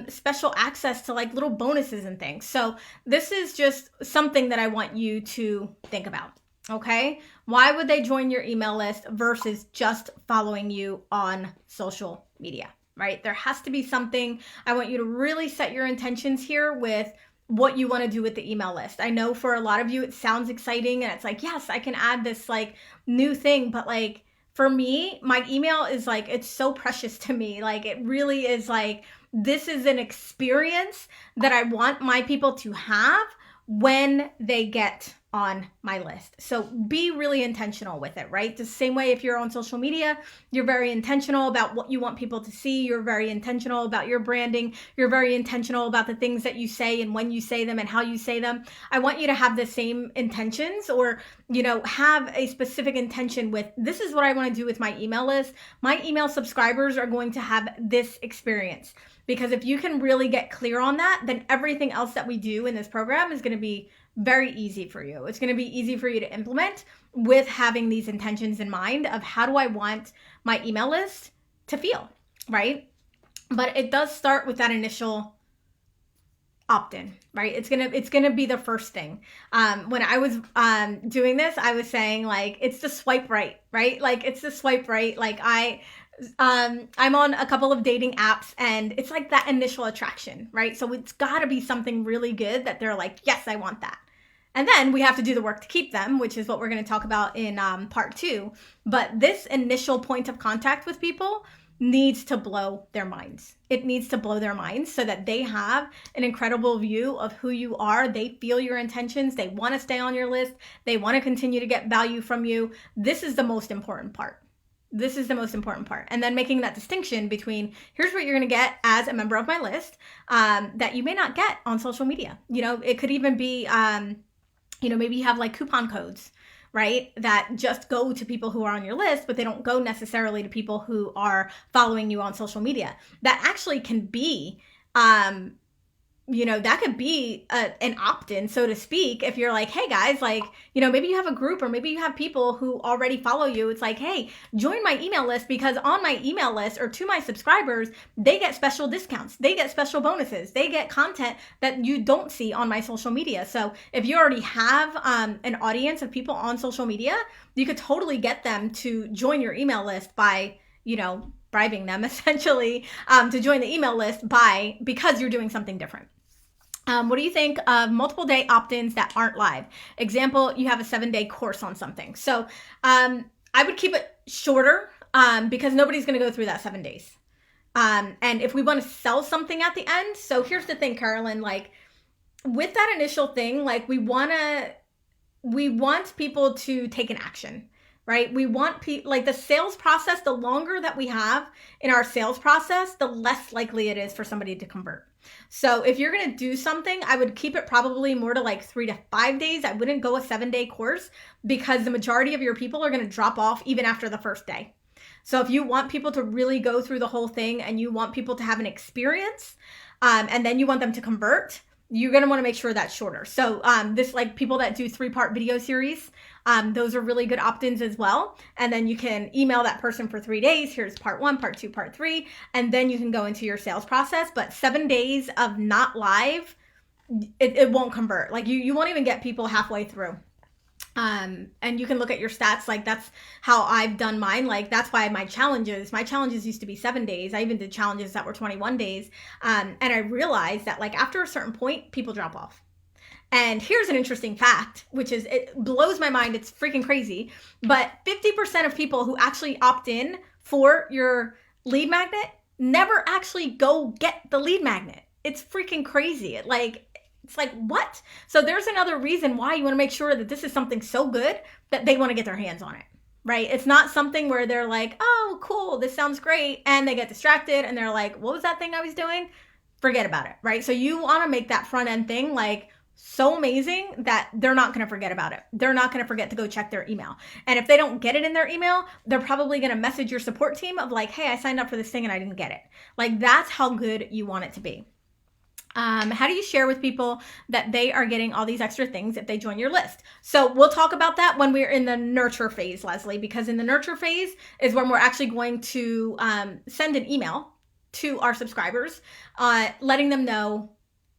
special access to like little bonuses and things. So this is just something that I want you to think about. Okay? Why would they join your email list versus just following you on social media, right? There has to be something. I want you to really set your intentions here with what you want to do with the email list. I know for a lot of you, it sounds exciting and it's like, yes, I can add this like new thing. But like for me, my email is like, it's so precious to me. Like it really is like, this is an experience that I want my people to have when they get on my list. So be really intentional with it, right? The same way if you're on social media, you're very intentional about what you want people to see. You're very intentional about your branding. You're very intentional about the things that you say and when you say them and how you say them. I want you to have the same intentions, or, have a specific intention with, this is what I want to do with my email list. My email subscribers are going to have this experience. Because if you can really get clear on that, then everything else that we do in this program is going to be very easy for you. It's going to be easy for you to implement with having these intentions in mind of how do I want my email list to feel, right? But it does start with that initial opt-in, right? It's gonna be the first thing. When I was doing this, I was saying like, it's the swipe right, right? Like it's the swipe right. Like I'm on a couple of dating apps and it's like that initial attraction, right? So it's gotta be something really good that they're like, yes, I want that. And then we have to do the work to keep them, which is what we're going to talk about in part 2. But this initial point of contact with people needs to blow their minds. It needs to blow their minds so that they have an incredible view of who you are. They feel your intentions. They want to stay on your list. They want to continue to get value from you. This is the most important part. This is the most important part. And then making that distinction between here's what you're going to get as a member of my list that you may not get on social media. It could even be, maybe you have like coupon codes, right? That just go to people who are on your list, but they don't go necessarily to people who are following you on social media. That actually can be, that could be an opt-in, so to speak, if you're like, hey guys, like, maybe you have a group or maybe you have people who already follow you. It's like, hey, join my email list, because on my email list or to my subscribers, they get special discounts. They get special bonuses. They get content that you don't see on my social media. So if you already have an audience of people on social media, you could totally get them to join your email list by, bribing them essentially to join the email list because you're doing something different. What do you think of multiple day opt-ins that aren't live? Example, you have a 7-day course on something. So I would keep it shorter because nobody's going to go through that 7 days. And if we want to sell something at the end, so here's the thing, Carolyn, like with that initial thing, like we want people to take an action. Right? We want like the sales process, the longer that we have in our sales process, the less likely it is for somebody to convert. So if you're going to do something, I would keep it probably more to like 3 to 5 days. I wouldn't go a 7-day course because the majority of your people are going to drop off even after the first day. So if you want people to really go through the whole thing and you want people to have an experience and then you want them to convert, you're going to want to make sure that's shorter. So this, like people that do 3-part video series, those are really good opt-ins as well. And then you can email that person for 3 days. Here's part 1, part 2, part 3, and then you can go into your sales process. But 7 days of not live, it won't convert. Like you won't even get people halfway through. And you can look at your stats. Like that's how I've done mine. Like that's why my challenges used to be 7 days. I even did challenges that were 21 days. And I realized that like after a certain point, people drop off. And here's an interesting fact, which is, it blows my mind. It's freaking crazy. But 50% of people who actually opt in for your lead magnet never actually go get the lead magnet. It's freaking crazy. It's like, what? So there's another reason why you want to make sure that this is something so good that they want to get their hands on it, right? It's not something where they're like, oh, cool, this sounds great. And they get distracted and they're like, what was that thing I was doing? Forget about it, right? So you want to make that front end thing like so amazing that they're not going to forget about it. They're not going to forget to go check their email. And if they don't get it in their email, they're probably going to message your support team of like, hey, I signed up for this thing and I didn't get it. Like that's how good you want it to be. How do you share with people that they are getting all these extra things if they join your list? So we'll talk about that when we're in the nurture phase, Leslie, because in the nurture phase is when we're actually going to send an email to our subscribers, letting them know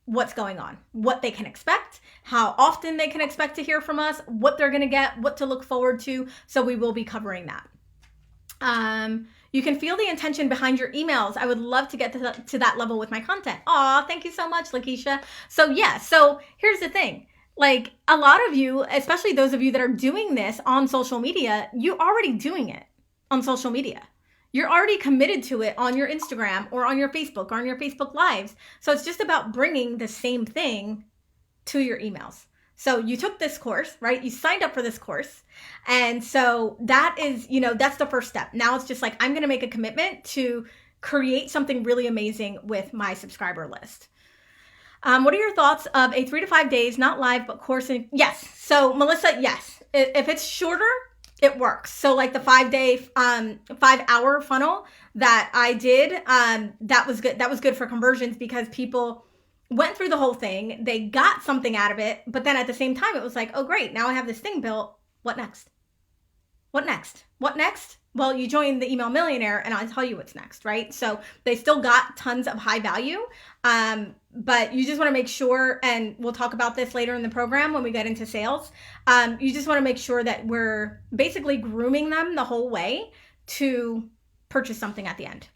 what's going on, what they can expect, how often they can expect to hear from us, what they're going to get, what to look forward to. So we will be covering that. You can feel the intention behind your emails. I would love to get to that level with my content. Aw, thank you so much, Lakeisha. So here's the thing. Like a lot of you, especially those of you that are doing this on social media, you're already doing it on social media. You're already committed to it on your Instagram or on your Facebook or on your Facebook Lives. So it's just about bringing the same thing to your emails. So you took this course, right? You signed up for this course. And so that is, that's the first step. Now it's just like, I'm going to make a commitment to create something really amazing with my subscriber list. What are your thoughts of a 3 to 5 days, not live, but course? Yes. So Melissa, yes. If it's shorter, it works. So like the 5-hour funnel that I did, that was good. That was good for conversions because people went through the whole thing. They got something out of it. But then at the same time, it was like, oh, great. Now I have this thing built. What next? What next? What next? Well, you join the Email Millionaire and I'll tell you what's next, right? So they still got tons of high value, but you just want to make sure, and we'll talk about this later in the program when we get into sales, you just want to make sure that we're basically grooming them the whole way to purchase something at the end.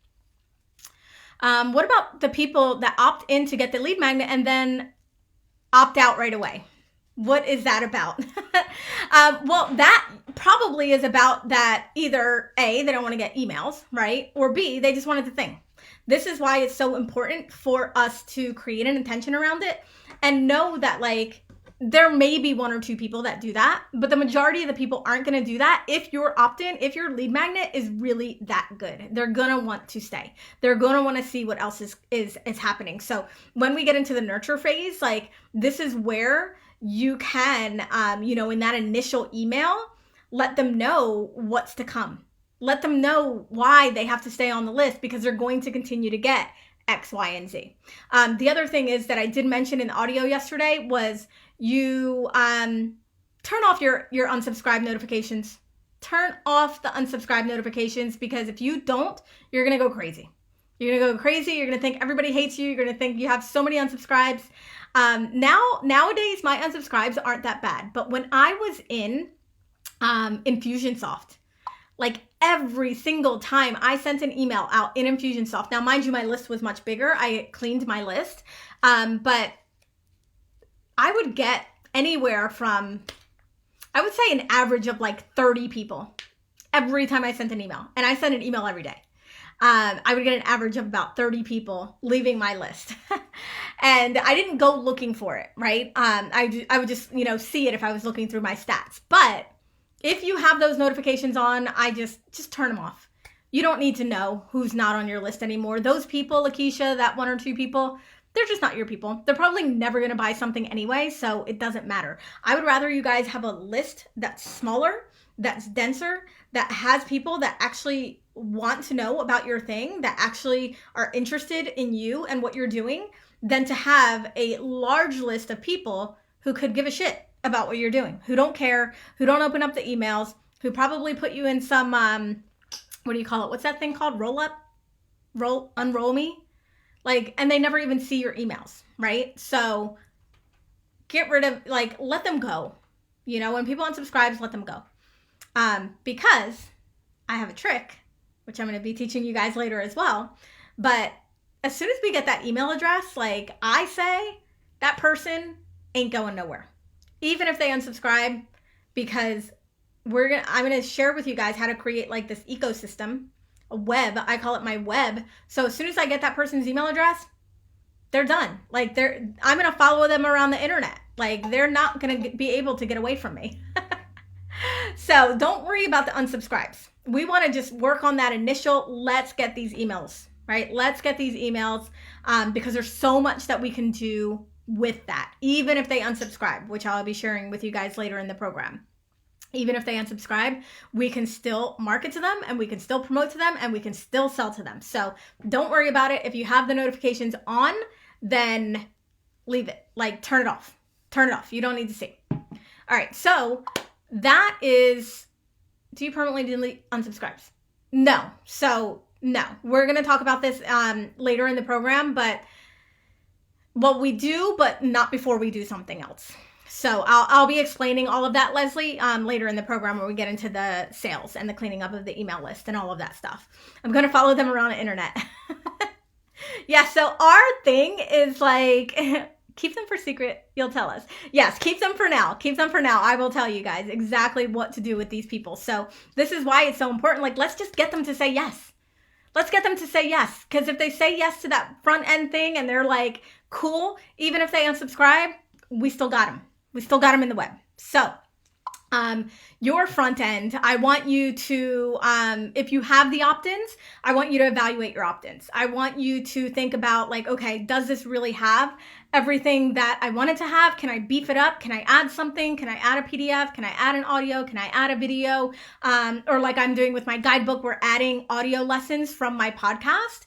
What about the people that opt in to get the lead magnet and then opt out right away? What is that about? Well, that probably is about that either A, they don't want to get emails, right? Or B, they just wanted the thing. This is why it's so important for us to create an intention around it and know that like There may be one or two people that do that, but the majority of the people aren't going to do that if your opt-in, if your lead magnet is really that good. They're going to want to stay. They're going to want to see what else is happening. So when we get into the nurture phase, like this is where you can, in that initial email, let them know what's to come. Let them know why they have to stay on the list, because they're going to continue to get X, Y, and Z. The other thing is that I did mention in the audio yesterday was you turn off your unsubscribe notifications. Turn off the unsubscribe notifications, because if you don't, you're going to go crazy. You're going to go crazy. You're going to think everybody hates you. You're going to think you have so many unsubscribes. Nowadays, my unsubscribes aren't that bad. But when I was in Infusionsoft, like every single time I sent an email out in Infusionsoft. Now, mind you, my list was much bigger. I cleaned my list. But I would get anywhere from, I would say an average of like 30 people every time I sent an email. And I sent an email every day. I would get an average of about 30 people leaving my list. And I didn't go looking for it, right? I would just, see it if I was looking through my stats. But if you have those notifications on, I just turn them off. You don't need to know who's not on your list anymore. Those people, Lakeisha, that one or two people, they're just not your people. They're probably never going to buy something anyway, so it doesn't matter. I would rather you guys have a list that's smaller, that's denser, that has people that actually want to know about your thing, that actually are interested in you and what you're doing, than to have a large list of people who could give a shit about what you're doing, who don't care, who don't open up the emails, who probably put you in some, what do you call it? What's that thing called? Unroll me? And they never even see your emails, right? So get rid of, let them go. When people unsubscribe, let them go. Because I have a trick, which I'm going to be teaching you guys later as well. But as soon as we get that email address, I say, that person ain't going nowhere. Even if they unsubscribe, because I'm going to share with you guys how to create this ecosystem, a web. I call it my web. So as soon as I get that person's email address, they're done. I'm going to follow them around the internet. They're not going to be able to get away from me. So don't worry about the unsubscribes. We want to just work on that initial, let's get these emails, right? Let's get these emails, because there's so much that we can do with that, even if they unsubscribe, which I'll be sharing with you guys later in the program. Even if they unsubscribe, we can still market to them, and we can still promote to them, and we can still sell to them. So don't worry about it. If you have the notifications on, then leave it. Turn it off. Turn it off. You don't need to see. All right. So that is, do you permanently delete unsubscribes? No. So no, we're going to talk about this later in the program, but we do, but not before we do something else. So I'll be explaining all of that, Leslie, later in the program, where we get into the sales and the cleaning up of the email list and all of that stuff. I'm going to follow them around the internet. Yeah, so our thing is keep them for secret. You'll tell us. Yes, keep them for now. Keep them for now. I will tell you guys exactly what to do with these people. So this is why it's so important. Let's just get them to say yes. Let's get them to say yes. Because if they say yes to that front end thing and they're cool, even if they unsubscribe, we still got them. We still got them in the web. So your front end, I want you to, if you have the opt-ins, I want you to evaluate your opt-ins. I want you to think about okay, does this really have everything that I want it to have? Can I beef it up? Can I add something? Can I add a PDF? Can I add an audio? Can I add a video? Or like I'm doing with my guidebook, we're adding audio lessons from my podcast.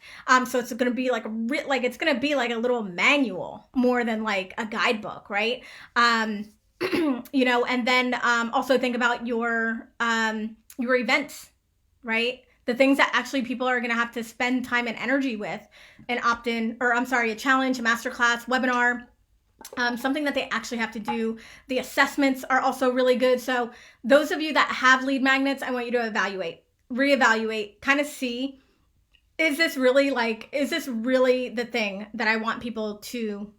So it's going to be it's going to be a little manual more than a guidebook, right? And then also think about your events, right? The things that actually people are going to have to spend time and energy with, an opt-in, or a challenge, a masterclass, webinar, something that they actually have to do. The assessments are also really good. So those of you that have lead magnets, I want you to reevaluate, kind of see, is this really the thing that I want people to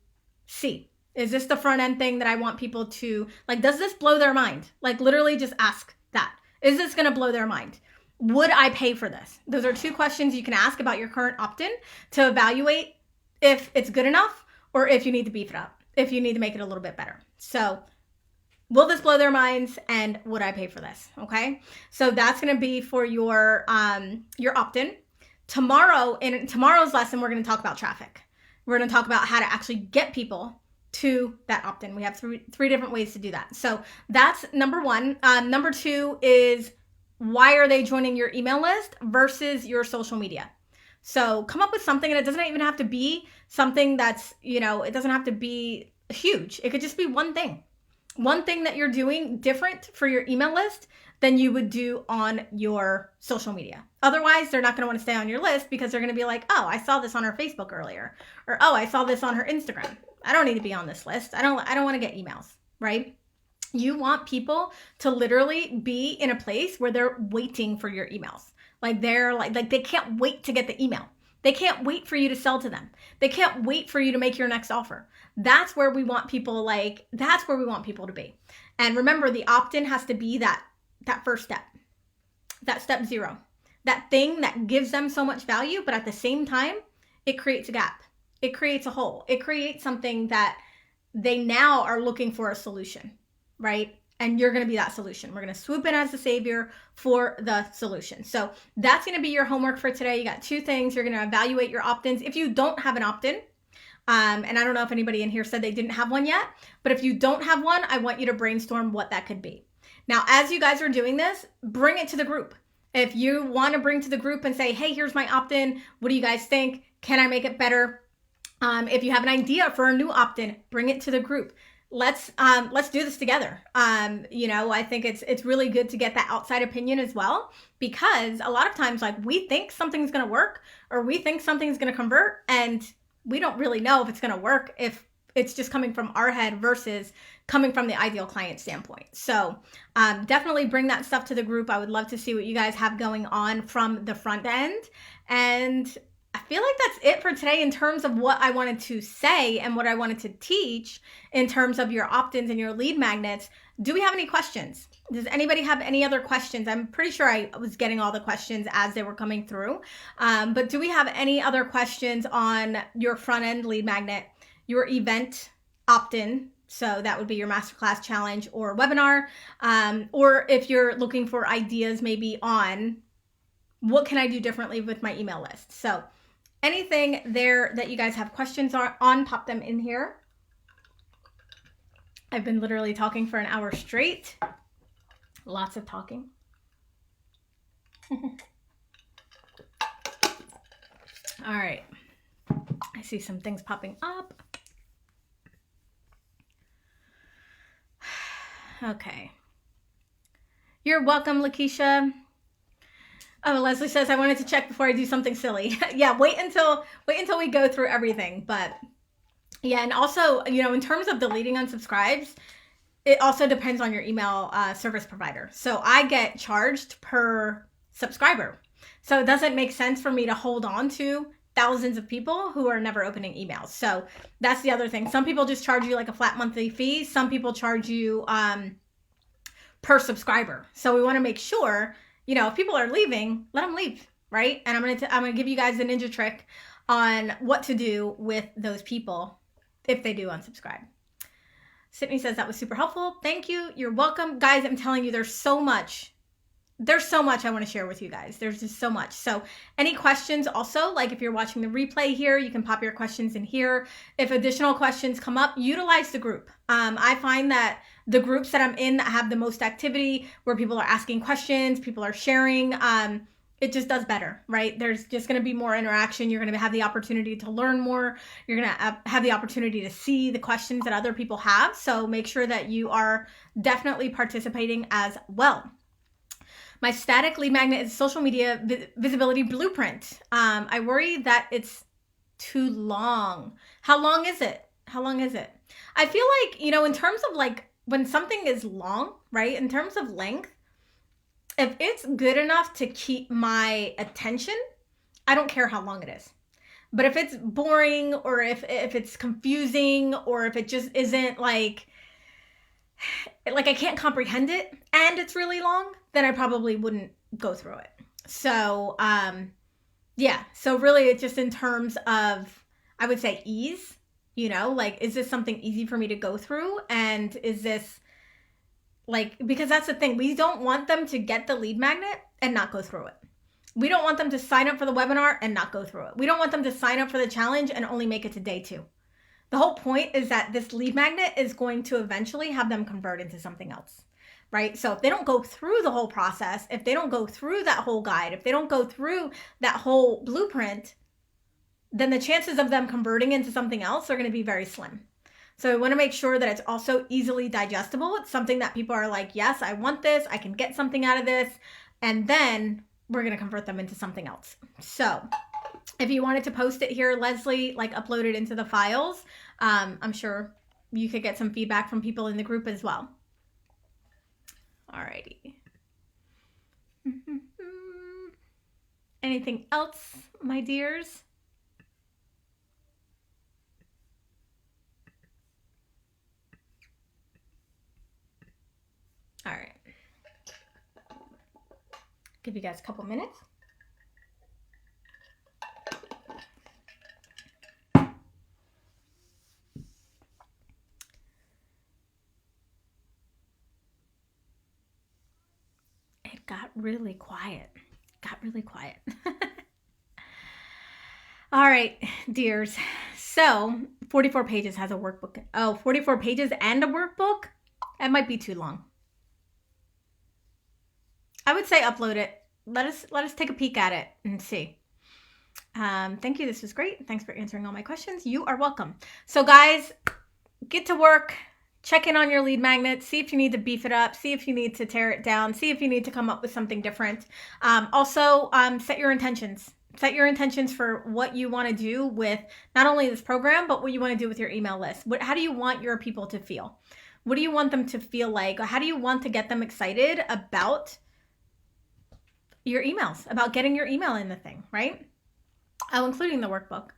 see? Is this the front end thing that I want people to, does this blow their mind? Literally just ask that. Is this going to blow their mind? Would I pay for this? Those are two questions you can ask about your current opt-in to evaluate if it's good enough or if you need to beef it up, if you need to make it a little bit better. So will this blow their minds, and would I pay for this? Okay. So that's going to be for your opt-in. Tomorrow, in tomorrow's lesson, we're going to talk about traffic. We're going to talk about how to actually get people to that opt-in. We have three different ways to do that. So that's number one. Number two is, why are they joining your email list versus your social media? So come up with something, and it doesn't even have to be something that's, it doesn't have to be huge. It could just be one thing that you're doing different for your email list than you would do on your social media. Otherwise, they're not going to want to stay on your list, because they're going to be like, oh, I saw this on her Facebook earlier, or oh, I saw this on her Instagram. I don't need to be on this list. I don't want to get emails, right? You want people to literally be in a place where they're waiting for your emails. Like they're like they can't wait to get the email. They can't wait for you to sell to them. They can't wait for you to make your next offer. That's where we want people, that's where we want people to be. And remember, the opt-in has to be that first step, that step zero, that thing that gives them so much value, but at the same time, it creates a gap. It creates a hole. It creates something that they now are looking for a solution, right? And you're going to be that solution. We're going to swoop in as the savior for the solution. So that's going to be your homework for today. You got two things. You're going to evaluate your opt-ins. If you don't have an opt-in, and I don't know if anybody in here said they didn't have one yet, but if you don't have one, I want you to brainstorm what that could be. Now, as you guys are doing this, bring it to the group. If you want to bring to the group and say, hey, here's my opt-in. What do you guys think? Can I make it better? If you have an idea for a new opt-in, bring it to the group. Let's do this together. I think it's really good to get that outside opinion as well, because a lot of times, we think something's going to work, or we think something's going to convert, and we don't really know if it's going to work, if it's just coming from our head versus coming from the ideal client standpoint. So definitely bring that stuff to the group. I would love to see what you guys have going on from the front end. And I feel like that's it for today in terms of what I wanted to say and what I wanted to teach in terms of your opt-ins and your lead magnets. Do we have any questions? Does anybody have any other questions? I'm pretty sure I was getting all the questions as they were coming through. But do we have any other questions on your front end lead magnet, your event opt-in? So that would be your masterclass, challenge, or webinar. Or if you're looking for ideas maybe on what can I do differently with my email list. So anything there that you guys have questions on, pop them in here. I've been literally talking for an hour straight. Lots of talking. All right. I see some things popping up. Okay. You're welcome, Lakeisha. Oh, Leslie says, I wanted to check before I do something silly. Yeah, wait until we go through everything. But yeah, and also, in terms of deleting unsubscribes, it also depends on your email service provider. So I get charged per subscriber. So it doesn't make sense for me to hold on to thousands of people who are never opening emails. So that's the other thing. Some people just charge you like a flat monthly fee. Some people charge you per subscriber. So we want to make sure, if people are leaving, let them leave, right? And I'm gonna give you guys the ninja trick on what to do with those people if they do unsubscribe. Sydney says that was super helpful. Thank you. You're welcome. Guys, I'm telling you, there's so much I want to share with you guys. There's just so much. So any questions also, like if you're watching the replay here, you can pop your questions in here. If additional questions come up, utilize the group. I find that the groups that I'm in that have the most activity, where people are asking questions, people are sharing, it just does better, right? There's just going to be more interaction. You're going to have the opportunity to learn more. You're going to have the opportunity to see the questions that other people have. So make sure that you are definitely participating as well. My static lead magnet is social media visibility blueprint. I worry that it's too long. How long is it? I feel like, in terms of when something is long, right? In terms of length, if it's good enough to keep my attention, I don't care how long it is. But if it's boring, or if it's confusing, or if it just isn't like I can't comprehend it and it's really long, then I probably wouldn't go through it. So, yeah. So really it's just in terms of, I would say, ease. You know, like, is this something easy for me to go through? And is this like, because that's the thing, we don't want them to get the lead magnet and not go through it. We don't want them to sign up for the webinar and not go through it. We don't want them to sign up for the challenge and only make it to day 2. The whole point is that this lead magnet is going to eventually have them convert into something else, right? So if they don't go through the whole process, if they don't go through that whole guide, if they don't go through that whole blueprint, then the chances of them converting into something else are going to be very slim. So we want to make sure that it's also easily digestible. It's something that people are like, yes, I want this. I can get something out of this. And then we're going to convert them into something else. So if you wanted to post it here, Leslie, like upload it into the files, I'm sure you could get some feedback from people in the group as well. Alrighty. Anything else, my dears? All right. Give you guys a couple minutes. It got really quiet. All right, dears. So 44 pages has a workbook. Oh, 44 pages and a workbook? That might be too long. I would say upload it. Let us take a peek at it and see. Thank you. This was great. Thanks for answering all my questions. You are welcome. So guys, get to work. Check in on your lead magnet. See if you need to beef it up. See if you need to tear it down. See if you need to come up with something different. Also, set your intentions. Set your intentions for what you want to do with not only this program, but what you want to do with your email list. How do you want your people to feel? What do you want them to feel like? How do you want to get them excited about your emails, about getting your email in the thing, right? Oh, including the workbook.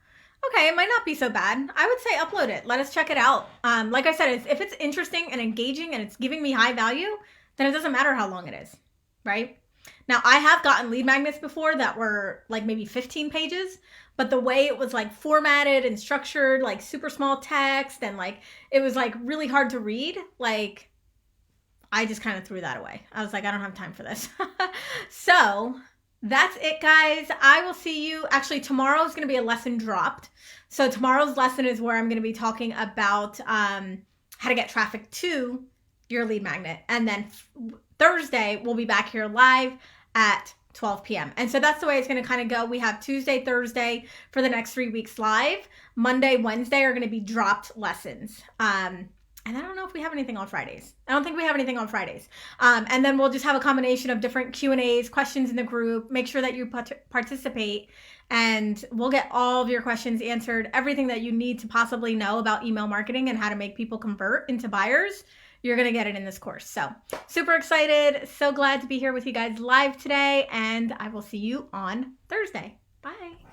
Okay, it might not be so bad. I would say upload it. Let us check it out. Like I said, if it's interesting and engaging and it's giving me high value, then it doesn't matter how long it is, right? Now, I have gotten lead magnets before that were like maybe 15 pages, but the way it was like formatted and structured, like super small text, and like it was like really hard to read, like I just kind of threw that away. I was like, I don't have time for this. So that's it, guys. I will see you. Actually, tomorrow is going to be a lesson dropped. So tomorrow's lesson is where I'm going to be talking about how to get traffic to your lead magnet. And then Thursday, we'll be back here live at 12 p.m. And so that's the way it's going to kind of go. We have Tuesday, Thursday for the next 3 weeks live. Monday, Wednesday are going to be dropped lessons. And I don't know if we have anything on Fridays. I don't think we have anything on Fridays. And then we'll just have a combination of different Q&As, questions in the group. Make sure that you participate, and we'll get all of your questions answered. Everything that you need to possibly know about email marketing and how to make people convert into buyers, you're going to get it in this course. So super excited. So glad to be here with you guys live today. And I will see you on Thursday. Bye.